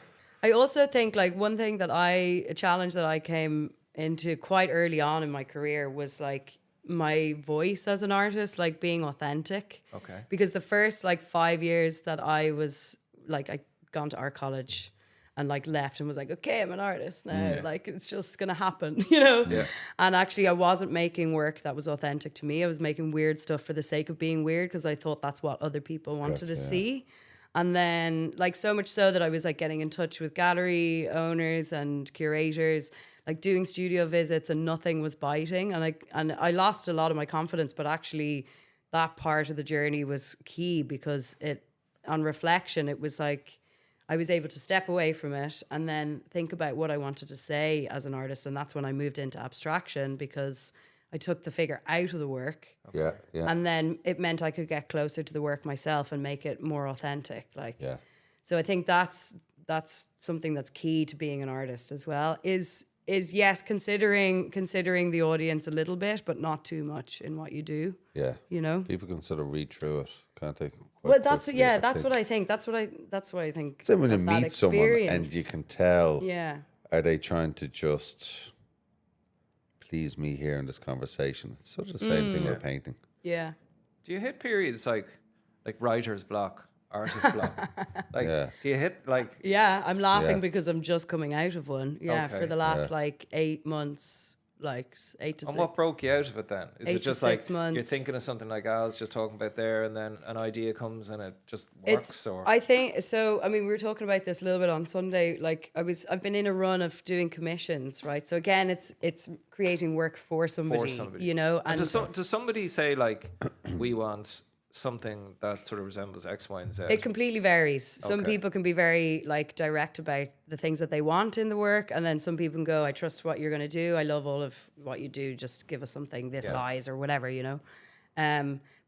I also think like one thing that a challenge that I came into quite early on in my career was like my voice as an artist, like being authentic. Okay. Because the first like 5 years that I was like, I'd gone to art college and like left and was like, okay, I'm an artist now. Like it's just gonna happen, you know? Yeah. And actually I wasn't making work that was authentic to me. I was making weird stuff for the sake of being weird because I thought that's what other people wanted to see. And then like so much so that I was like getting in touch with gallery owners and curators, like doing studio visits, and nothing was biting. And I lost a lot of my confidence, but actually that part of the journey was key because on reflection, it was like I was able to step away from it and then think about what I wanted to say as an artist. And that's when I moved into abstraction, because I took the figure out of the work. Yeah. And then it meant I could get closer to the work myself and make it more authentic. So I think that's something that's key to being an artist as well, is yes, considering the audience a little bit, but not too much in what you do. Yeah. You know? People can sort of read through it, can't they? Well, that's what I think. That's what I think. Same when you of that meet someone and experience. you can tell, Yeah. are they trying to just please me here in this conversation? It's sort of the same thing with painting. Yeah. Do you hit periods like writer's block, artist block? Like, Yeah. do you hit like? Yeah, I'm laughing Yeah. because I'm just coming out of one. Yeah, Okay, for the last like 8 months, like 8 to And 6. what broke you out of it then? Is 8 it to just like 6 months. you're thinking of something like Al's just talking about there, and then an idea comes and it just works? Or I think so. I mean, we were talking about this a little bit on Sunday. Like I've been in a run of doing commissions, right? So again, it's creating work for somebody, you know. And does somebody say like, we want something that sort of resembles X, Y, and Z? it completely varies. Some Okay. people can be very like direct about the things that they want in the work, and then some people can go, "I trust what you're going to do. I love all of what you do. Just give us something this size or whatever," you know.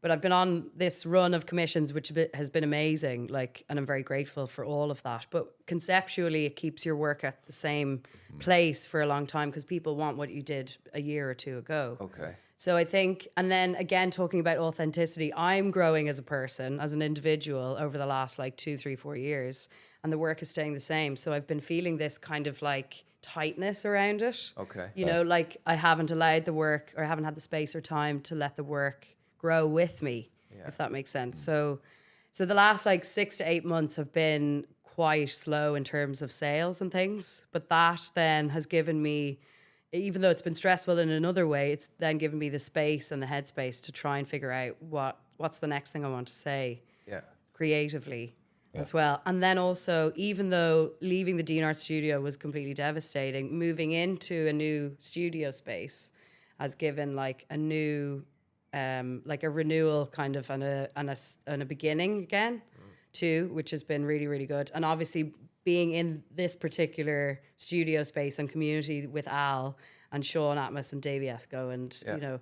But I've been on this run of commissions, which has been amazing. Like, and I'm very grateful for all of that. But conceptually, it keeps your work at the same place for a long time because people want what you did a year or two ago. Okay. So I think, and then again, talking about authenticity, I'm growing as a person, as an individual over the last like 2, 3, 4 years, and the work is staying the same. So I've been feeling this kind of like tightness around it. Okay. You know, like I haven't allowed the work, or I haven't had the space or time to let the work grow with me, if that makes sense. So the last like 6 to 8 months have been quite slow in terms of sales and things, but that then has given me, even though it's been stressful in another way, it's then given me the space and the headspace to try and figure out what's the next thing I want to say creatively as well. And then also, even though leaving the Dean Art Studio was completely devastating, moving into a new studio space has given like a new, like a renewal kind of and a beginning again too, which has been really, really good. And obviously being in this particular studio space and community with Al and Sean Atmos and Davey Esco, and you know,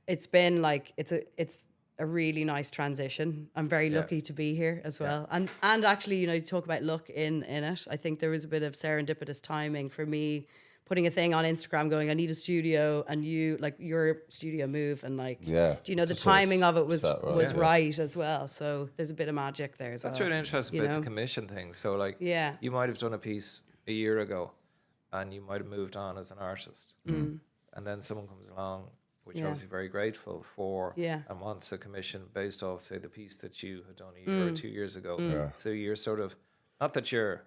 it's been like it's a really nice transition. I'm very lucky to be here as well. And actually, you know, you talk about luck in it. I think there was a bit of serendipitous timing for me putting a thing on Instagram going, I need a studio, and you like your studio move, and like, do you know, the timing of it was right as well. So there's a bit of magic there as well. That's really interesting about the commission thing. So like, you might have done a piece a year ago and you might have moved on as an artist. And then someone comes along, which you're obviously very grateful for, and wants a commission based off, say, the piece that you had done a year or 2 years ago. So you're sort of, not that you're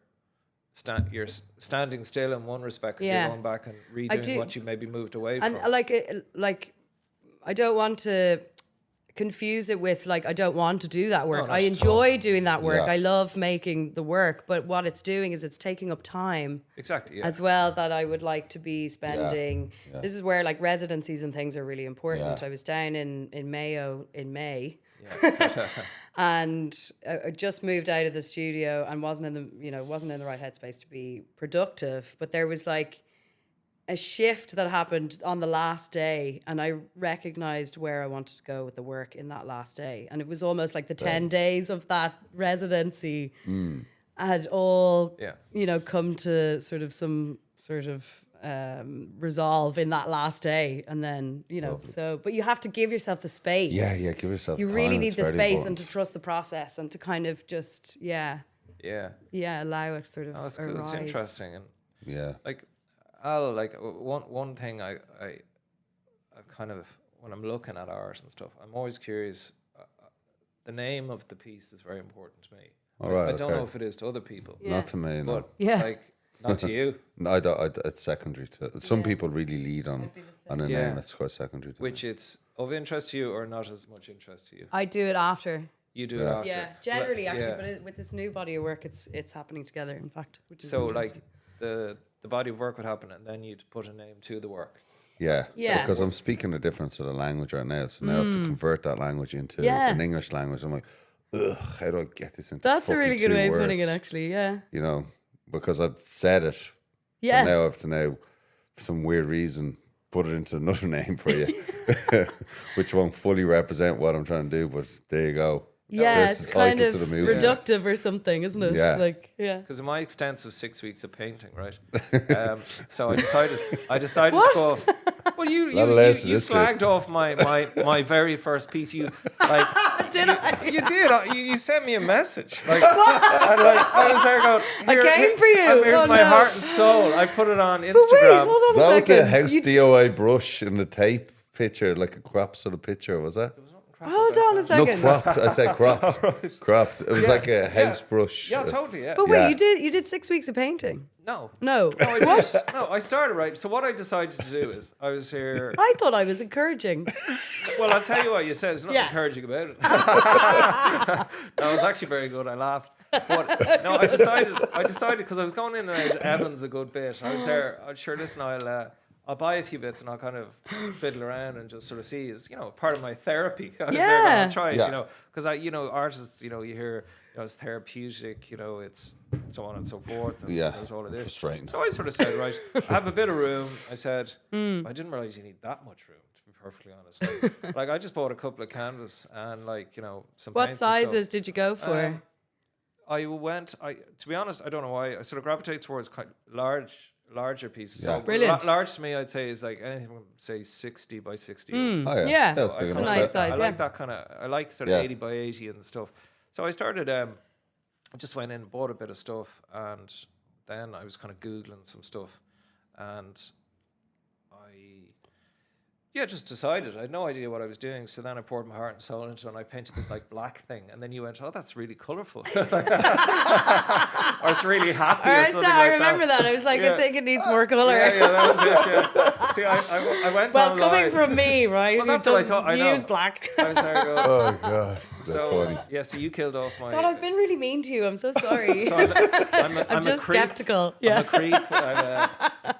standing still in one respect, 'cause you're going back and redoing what you maybe moved away from. And like, I don't want to confuse it with like, I don't want to do that work. No, I enjoy doing that work. I love making the work, but what it's doing is it's taking up time as well that I would like to be spending. This is where like residencies and things are really important. I was down in Mayo in May. And I just moved out of the studio and wasn't in the right headspace to be productive. But there was like a shift that happened on the last day, and I recognized where I wanted to go with the work in that last day. And it was almost like the 10 days of that residency had all, you know, come to sort of some sort of resolve in that last day. And then, you know, but you have to give yourself the space. Give yourself you time. really need It's the very space important. and to trust the process and to kind of just allow it sort of that's cool. It's interesting. And like Al, like one thing I kind of, when I'm looking at art and stuff, I'm always curious. The name of the piece is very important to me. I don't know if it is to other people. Not to me, no. But like, not to you. No, I don't. It's secondary to some people. Really lead on a name. It's quite secondary to Which me. it's of interest to you or not as much interest to you? I do it after. You do it after. Yeah, generally actually, but with this new body of work, it's happening together. In fact, which is so interesting. like the body of work would happen, and then you'd put a name to the work. Yeah. Because I'm speaking a different sort of language right now, so now I have to convert that language into an English language. I'm like, ugh, how do I get this into? That's a really good way of words? putting it, actually. Yeah. You know, because I've said it. Yeah. But now I have to for some weird reason, put it into another name for you, which won't fully represent what I'm trying to do. But there you go. Yeah, There's it's the kind title of to the movie. reductive or something, isn't it? Yeah. Like, yeah. Because of my extensive 6 weeks of painting, right? So I decided to go. Well, you slagged off my very first piece. You like Did I? you did. You sent me a message. Like, and, like I was there going. I came for you. And here's Oh, my no. heart and soul. I put it on Instagram. But wait, hold on a That was the second. house DOI brush in the tape picture, like a crap sort of picture, was that? There was nothing crap. Hold about on a that. second. No, cropped. I said cropped. Right. Cropped. It was Yeah, like a yeah. house brush. Yeah, totally. Yeah. But wait, Yeah. you did 6 weeks of painting? No. No. No, I did. No, I started right. So what I decided to do is I was here. I thought I was encouraging. Well, I'll tell you what you said. There's nothing Yeah. encouraging about it. No, it was actually very good. I laughed. But no, I decided because I was going in and out of Evans a good bit. I was there. I sure listen. I'll buy a few bits and I'll kind of fiddle around and just sort of see as part of my therapy. I was there going to try it, Yeah. because artists, you hear, it's therapeutic, it's so on and so forth. And Yeah. there's all of this. Frustrating. So I sort of said, right, I have a bit of room. I said, I didn't realize you need that much room, to be perfectly honest. Like I just bought a couple of canvas and some What paints and stuff. sizes did you go for? To be honest, I don't know why. I sort of gravitate towards quite larger pieces. Yeah. So Brilliant. large to me, I'd say is like anything from say 60 by 60. Oh, yeah. Yeah. That's I big It's a enough. nice size, I yeah. like that kind of. I like sort of Yeah. 80 by 80 and stuff. So I started. I just went in and bought a bit of stuff, and then I was kind of googling some stuff, and I just decided. I had no idea what I was doing. So then I poured my heart and soul into it and I painted this like black thing. And then you went, oh, that's really colourful. I was really happy or something I like remember that. I was like, I think it needs more colour. Yeah, that was it, yeah. See, I went Well, online. coming from me, right? Well, who that's what I doesn't thought. I know. use black. I was there going, Oh, God. That's funny. yeah, so you killed off my... God, I've been really mean to you. I'm so sorry. So I'm just a creep. skeptical. I'm Yeah. a creep.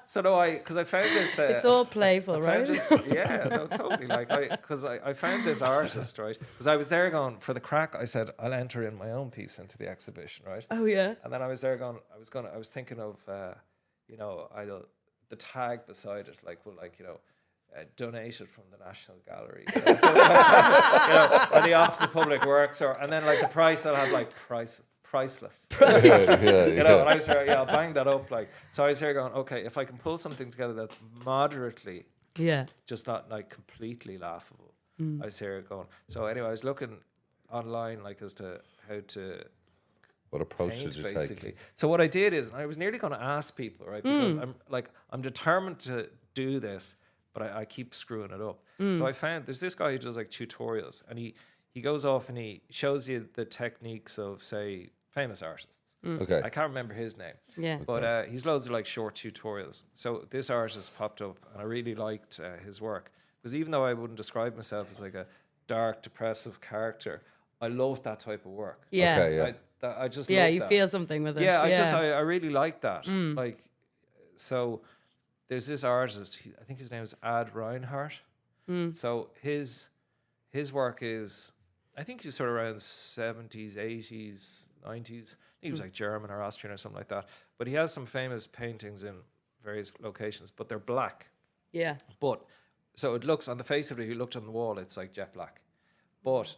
So no, because I found this... It's all playful, I right? found this, yeah, no, totally. Because I found this artist, right? Because I was there going, for the crack, I said, I'll enter in my own piece into the exhibition, right? Oh, yeah. And then I was there going, I was thinking of, the tag beside it, donated from the National Gallery. Or the Office of Public Works, and then the price, I'll have priceless. And I was there, I'll bang that up. So I was here going, okay, if I can pull something together that's moderately, Yeah. just not completely laughable. I was here going. So anyway, I was looking online as to how to What approach paint, did you basically. take? So what I did is I was nearly going to ask people, right? Because I'm determined to do this, but I keep screwing it up. So I found there's this guy who does tutorials, and he goes off and he shows you the techniques of, say, famous artists. Okay. I can't remember his name. Yeah. But he's loads of short tutorials. So this artist popped up, and I really liked his work, because even though I wouldn't describe myself as a dark, depressive character, I loved that type of work. Yeah. Okay, yeah. I just Yeah, loved you that. feel something with it. Yeah, I really like that. So there's this artist. I think his name is Ad Reinhardt. So his work is, I think he's sort of around 70s, 80s, 90s. He was German or Austrian or something like that. But he has some famous paintings in various locations, but they're black. Yeah. But so it looks, on the face of it, if you looked on the wall, it's jet black. But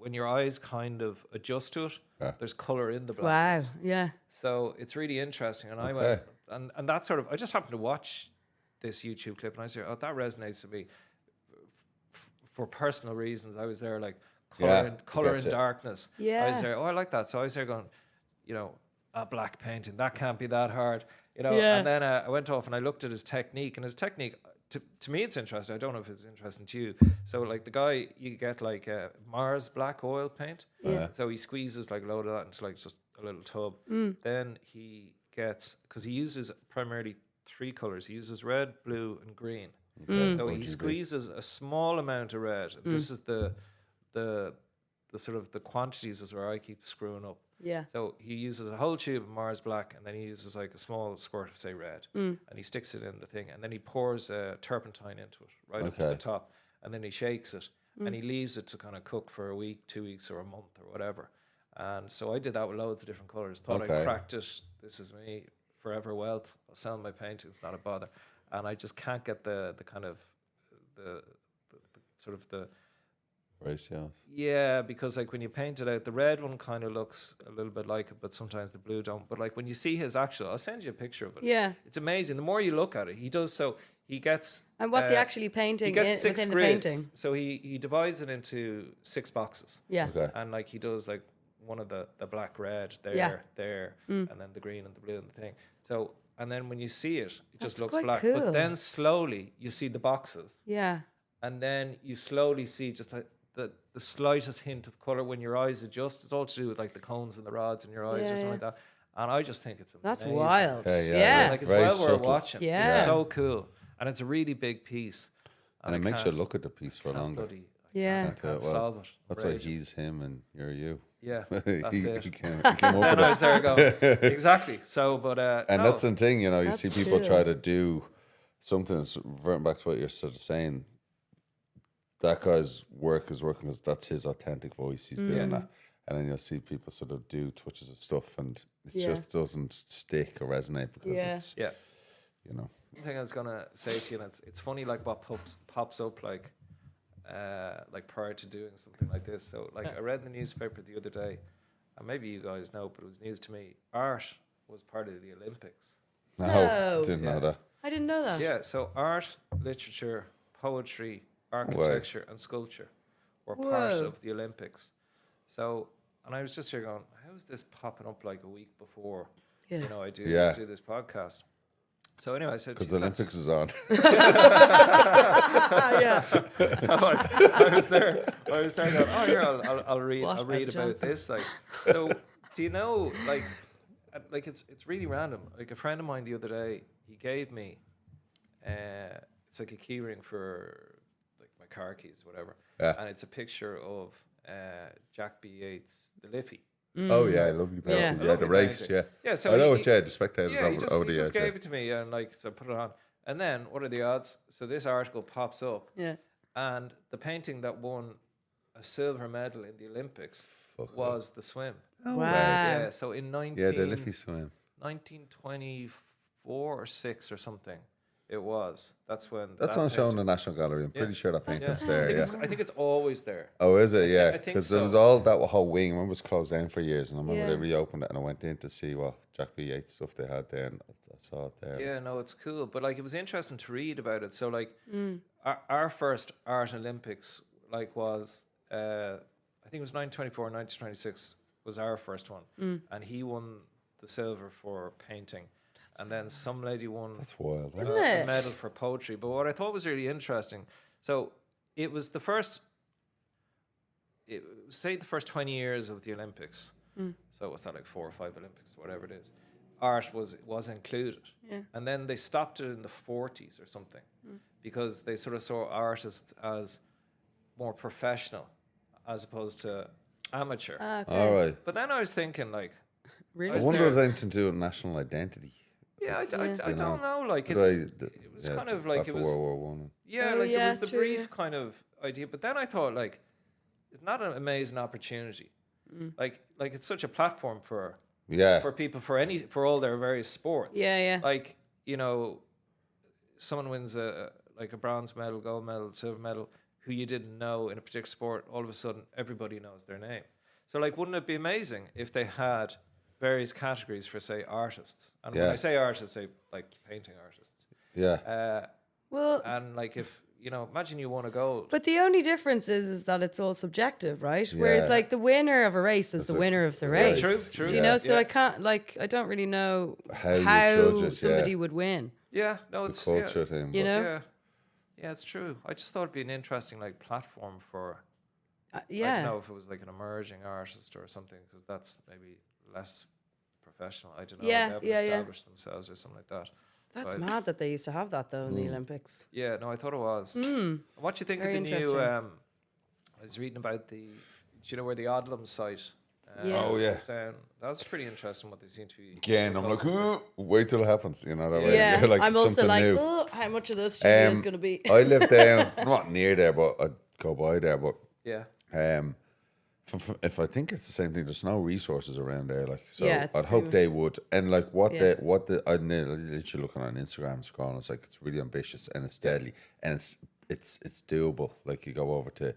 when your eyes kind of adjust to it, there's color in the Wow. black. Yeah. So it's really interesting. And I Okay. went, and that sort of, I just happened to watch this YouTube clip and I said, oh, that resonates with me. For personal reasons, I was there color in gotcha. darkness. Yeah. I was there, I like that. So I was there going, a black painting, that can't be that hard. Yeah. And then I went off and I looked at his technique, and his technique, to me, it's interesting. I don't know if it's interesting to you. So the guy, you get Mars black oil paint. Yeah. So he squeezes a load of that into just a little tub. Then he gets, because he uses primarily 3 colors. He uses red, blue, and green. So he squeezes a small amount of red. This is the sort of the quantities is where I keep screwing up. Yeah. So he uses a whole tube of Mars black, and then he uses a small squirt of, say, red, and he sticks it in the thing, and then he pours turpentine into it right up to the top, and then he shakes it, and he leaves it to kind of cook for a week, 2 weeks, or a month, or whatever. And so I did that with loads of different colors. Thought I cracked it. This is me, forever wealth. I'll sell my paintings, not a bother. And I just can't get the kind of the sort of the Ratio. Yeah, because when you paint it out, the red one kind of looks a little bit like it, but sometimes the blue don't. But when you see his actual, I'll send you a picture of it. Yeah. It's amazing. The more you look at it, he does so. He gets. And what's he actually painting He gets 6 within grids. the painting? So he divides it into 6 boxes. Yeah. Okay. And he does one of the black, red, Yeah. there, and then the green and the blue and the thing. So, and then when you see it, it just That's looks quite black. cool. But then slowly you see the boxes. Yeah. and then you slowly see just the slightest hint of color when your eyes adjust. It's all to do with like the cones and the rods in your eyes or something like that. And I just think it's amazing. That's wild. Yeah. Like it's very while we're subtle. watching. Yeah. It's so cool, and it's a really big piece. And it makes you look at the piece for longer. Yeah. Can't solve it. That's why he's him and you're you. Yeah, he, that's it. he came up And with I was it. there going, exactly. So, but And no. that's the thing, you know, you That's see people cool. try to do something, it's reverting back to what you're sort of saying, that guy's work is working because that's his authentic voice, he's doing that. And then you'll see people sort of do touches of stuff and it just doesn't stick or resonate because it's, Yeah. you know. One thing I was gonna say to you, and it's funny like what pops up like prior to doing something like this. So like I read in the newspaper the other day, and maybe you guys know, but it was news to me. Art was part of the Olympics. No. Didn't know that. I didn't know that. Yeah, so art, literature, poetry, architecture, and sculpture were part Whoa. of the Olympics. So, and I was just here going, how is this popping up like a week before? Yeah. You know, I do this podcast. So anyway, I said, Because "Geez, the Olympics is on. Yeah. So I was there going, oh here, I'll read What I'll read about about this. Like, so do you know, like it's really random. Like a friend of mine the other day, he gave me it's like a key ring for like my car keys, whatever. Yeah. And it's a picture of Jack B. Yeats' The Liffey. Oh yeah, I love you. Yeah. Yeah, Lovely the race, painting. yeah. Yeah, so I know he- it, yeah, the spectators Yeah, he over the just edge. gave it to me, and like, so I put it on. And then, what are the odds? So this article pops up, Yeah. and the painting that won a silver medal in the Olympics was the swim. Oh, Wow. Yeah, so in Yeah, the Liffey swim. 1924 or 6 or something, it was. That's when. That's that not shown in painting- the National Gallery. I'm pretty sure that painting's I there, think, yeah. I think it's always there. Oh, is it? Yeah. I think Because so. there was all that whole wing. I remember it was closed down for years. And I remember Yeah. they reopened it and I went in to see what Jack B. Yeats stuff they had there. And I saw it there. Yeah, no, it's cool. But like, it was interesting to read about it. So like, our first art Olympics like was I think it was 1924, 1926 was our first one, and he won the silver for painting, and then some lady won That's wild. Huh? Isn't a it? medal for poetry. But what I thought was really interesting, so it was the first. Say the first 20 years of the Olympics. So what's that, like 4 or 5 Olympics, whatever it is. Art was included, and then they stopped it in the 40s or something, because they sort of saw artists as more professional as opposed to amateur. Okay. All right. But then I was thinking, like, Really? I was wonder there- if it's anything to do with national identity. yeah, I You don't know. Like, But it was kind of like after it was. World War One. Yeah, Oh, like yeah, there was the true, brief yeah. kind of idea, but then I thought, like, it's not an amazing opportunity. Like it's such a platform for Yeah. people for all their various sports. Yeah, yeah. Like, you know, someone wins a bronze medal, gold medal, silver medal, who you didn't know in a particular sport, all of a sudden everybody knows their name. So like, wouldn't it be amazing if they had various categories for, say, artists? And when Yeah. I say artists, I say like painting artists. Yeah. Well, And like, if you know, imagine you won a gold. but the only difference is that it's all subjective, right? Whereas Yeah. like the winner of a race is It's the like winner of the the race. race. True, Do you yeah. know? So Yeah. I can't I don't really know How you how judge it, somebody yeah. would win. Yeah, no, The it's culture thing. You but- know? Yeah, it's true. I just thought it'd be an interesting like platform for. I Yeah. don't know if it was like an emerging artist or something, because that's maybe less professional. I don't know. Yeah, They haven't yeah. established themselves or something like that. That's But- mad that they used to have that though in the Olympics. Yeah, no, I thought it was. What do you think Very of the new? interesting. I was reading about the. Do you know where the Odlum site? Yeah. Oh, yeah. was down? That was pretty interesting. What they seem to be. Again, I'm like, proposing. wait till it happens. You know that way. Yeah, You're like, I'm also something like, new. oh, how much of this studio is Um, going to be? I live down, not near there, but I go by there. But Yeah. if I think it's the same thing, there's no resources around there. Like, so Yeah, it's I'd hope pretty they would. And like, what Yeah. I'm literally looking on Instagram scrolling. It's like it's really ambitious and it's deadly and it's doable. Like you go over to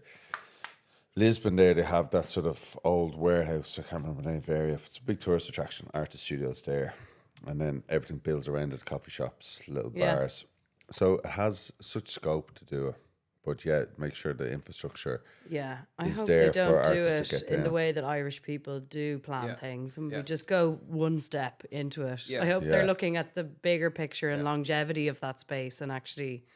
Lisbon there, they have that sort of old warehouse. I can't remember the name of the area. It's a big tourist attraction. Artist studios there, and then everything builds around it. Coffee shops, little Yeah. bars. So it has such scope to do it. But yeah, make sure the infrastructure. Yeah, I is hope there they for don't do artists to it get in the down. way that Irish people do plan Yeah. things, and Yeah. we just go one step into it. Yeah. I hope Yeah. they're looking at the bigger picture and longevity of that space, and actually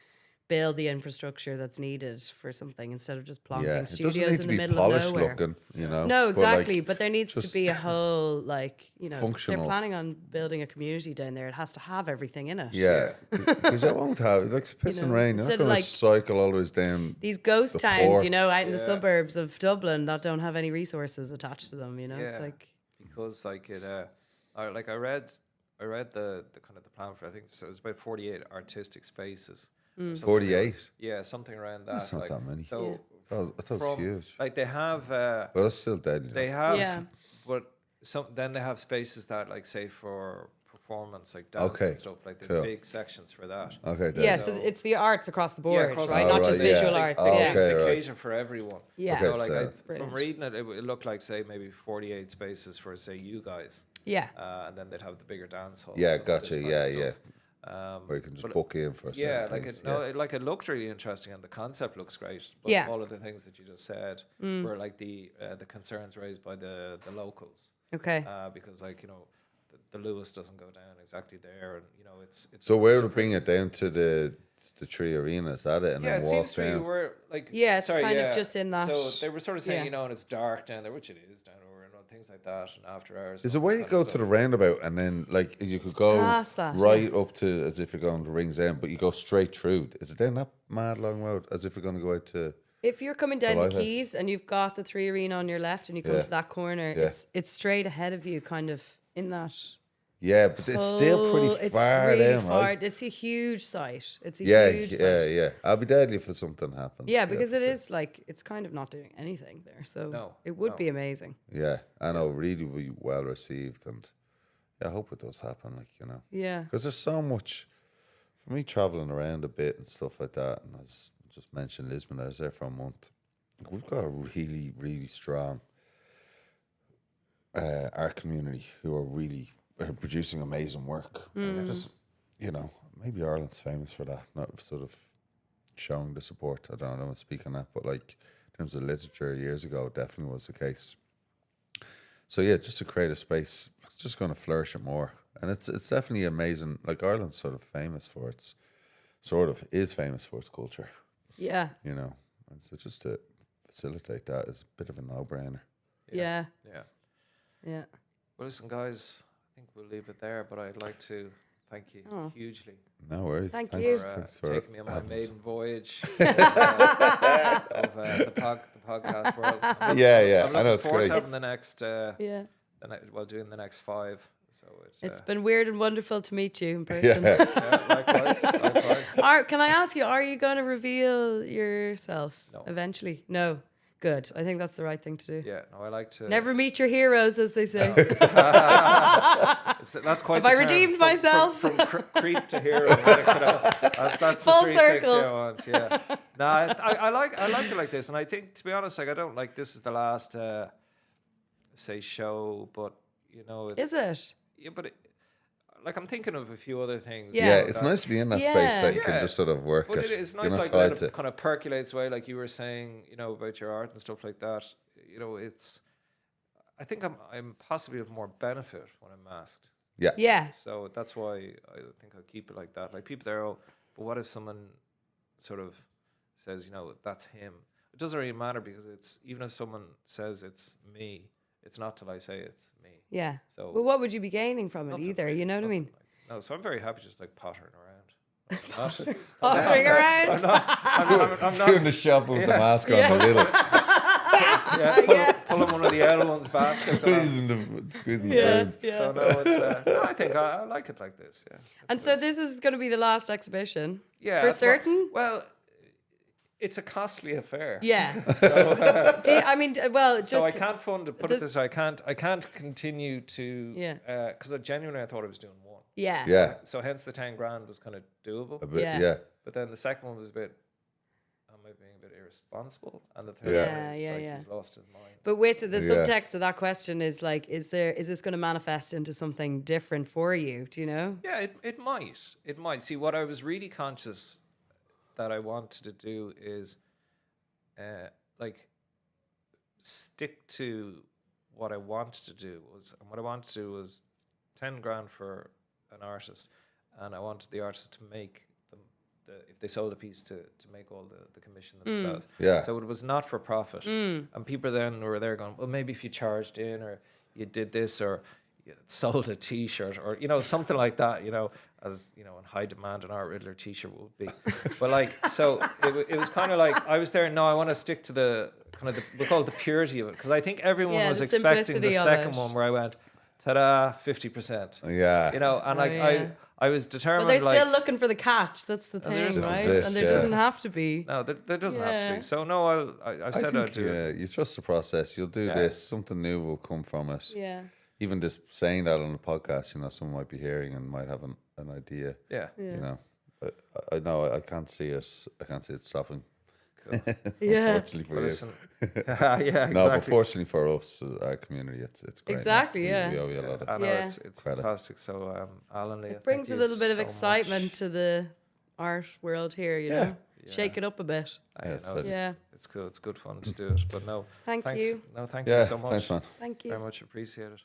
build the infrastructure that's needed for something instead of just plonking Yeah, it doesn't studios need to in the be middle of polished nowhere. looking, you know. No, but, like, exactly. But there needs to just be a whole, like, you know, functional. they're planning on building a community down there. It has to have everything in it. Yeah, because I won't have like piss and know, rain. You're not instead of, going to like, cycle all the way down. These ghost The towns, port. you know, out in the Yeah. suburbs of Dublin that don't have any resources attached to them, you know. It's Yeah. like, because like it I read the kind of the plan for, I think so it was about 48 artistic spaces. or something 48. around- Yeah, something around that. That's not like, that many. So I thought it was from, huge. like they have But that's still dead. they have Yeah. but then they have spaces that like say for performance like dance Okay, and stuff like the cool. big sections for that. Okay, dead. yeah, so it's the arts across the board, across right? the Not board. just Oh, right, visual yeah. arts. Oh, yeah. okay. They right. cater for everyone. Yeah. So Okay, like so- Brilliant. from reading it, it looked like say maybe 48 spaces for say you guys, Yeah. and then they'd have the bigger dance hall. Yeah, and stuff like gotcha. this kind Yeah, of yeah. stuff. Where you can just but- book in for certain Yeah, like things. it, no, like it looked really interesting and the concept looks great. But Yeah. all of the things that you just said were like the concerns raised by the locals, Okay. because like you know the Lewis doesn't go down exactly there, and you know it's So where it's a would bring it down to the Tree Arena? Is that it? And yeah, then it walk seems to be down. where like Yeah, it's sorry, kind of yeah. just in that- So they were sort of saying yeah. you know, and it's dark down there, which it is down over, and things like that, and after hours. Is and there a all way this to kind of go to the stuff. roundabout and then like you could go past that, right up to as if you're going to Rings End, but you go straight through? Is it down that mad long road as if you're going to go out to? If you're coming down the lighthouse. quays and you've got the Three Arena on your left and you come Yeah. to that corner, Yeah. it's straight ahead of you, kind of in that. Yeah, but it's still pretty It's far really down, far. right? It's a huge site. It's a Yeah, huge yeah, site. yeah. I'll be deadly if something happens. Yeah, because for it sure. is like it's kind of not doing anything there, so No, it would no. be amazing. Yeah, I know. Really, be well received, and yeah, I hope it does happen. Like you know, Yeah, because there's so much for me traveling around a bit and stuff like that. And as I just mentioned, Lisbon, I was there for a month. Like, we've got a really, really strong art community who are really producing amazing work. And just you know, maybe Ireland's famous for that, not sort of showing the support. I don't know, speaking that, but like in terms of literature, years ago, it definitely was the case. So yeah, just to create a space, it's just going to flourish it more, and it's definitely amazing. Like Ireland's sort of famous for its culture, yeah, you know, and so just to facilitate that is a bit of a no-brainer. yeah, Yeah. yeah. Well, listen, guys, I think we'll leave it there. But I'd like to thank you hugely No worries. Thank thanks, you. for Thanks for taking me on my having us. maiden voyage of the podcast world. Yeah, yeah, I'm I know looking it's forward great. to having the next, Yeah. doing the next 5. So It's been weird and wonderful to meet you in person. Yeah. yeah, likewise, likewise. Can I ask you, are you going to reveal yourself No. eventually? No. Good. I think that's the right thing to do. Yeah, no, I like to. Never meet your heroes, as they say. That's quite. Have the I term. redeemed From- myself? from creep to hero? Like, you know, that's Full the 360 circle. I want. Yeah. No, I like it like this, and I think, to be honest, like I don't like this is the last say show, but you know, it's, Is it? Yeah, but like I'm thinking of a few other things. Yeah. Yeah, you know, it's that- nice to be in that Yeah. space that you Yeah. can just sort of work But it. it is nice, You're not like tied when to. it kind of percolates away, like you were saying, you know, about your art and stuff like that. You know, it's. I think I'm possibly of more benefit when I'm masked. Yeah. Yeah. So that's why I think I'll keep it like that. Like people there, oh, but what if someone sort of says, you know, that's him? It doesn't really matter because it's even if someone says it's me, it's not till I say it's me. Yeah. So Well, what would you be gaining from it nothing either? really, You know what I nothing mean? like- no, so I'm very happy just like pottering around. I'm not, Pottering around. I'm not Doing the shop with the Yeah. mask on the little, pulling one of the L1's baskets. around. squeezing the Yeah. brains. Yeah. So no, it's. No, I think I like it like this. Yeah. And so this is going to be the last exhibition. Yeah, For that's what- certain? well, it's a costly affair. Yeah. So, Well, just so I can't fund it. Put this- it this way: I can't continue to. Yeah. Because I genuinely thought I was doing one. Yeah. Yeah, So hence the 10 grand was kind of doable. a bit. Yeah. Yeah, But then the second one was a bit. Am I being a bit irresponsible? And the third Yeah. one is Yeah, like yeah. he's lost his mind. But with the Yeah. subtext of that question is like, is this going to manifest into something different for you? Do you know? Yeah, it might. It might. See, what I was really conscious that I wanted to do is, like, stick to what I wanted to do and what I wanted to do was 10 grand for an artist, and I wanted the artist to make if they sold a piece to make all the commission themselves. Yeah. So it was not for profit, and people then were there going, well, maybe if you charged in or you did this or you sold a T-shirt or something like that, as in high demand an Art Riddler T-shirt would be. But like, so it was kind of like I was there. No, I want to stick to the kind of we call it the purity of it, because I think everyone was the expecting the simplicity of second it. one where I went, ta-da, 50%. Yeah. And like yeah. I was determined. But they're like, still looking for the catch. That's the there thing, isn't. right? This is it, And there yeah. doesn't have to be. no, there doesn't have to Yeah. be. So no, I said I'd do it. You trust the process. You'll do this. Something new will come from it. Yeah. Even just saying that on the podcast, someone might be hearing and might have an idea. Yeah. But I know I can't see it. I can't see it stopping. Yeah. Unfortunately for Well, you. listen, yeah, exactly. No, but fortunately for us, our community, it's great. Exactly, We- yeah. We owe you a lot of I know Yeah. it's credit. fantastic. So Alan, Leah, It brings a thank you little bit of so much. excitement to the art world here, you know? Shake it up a bit. I know, it's- Yeah. it's cool. It's good fun to do it. But no, Thank thanks. you. No, thank Yeah, you so much. thanks, man. Thank you. Very much appreciated.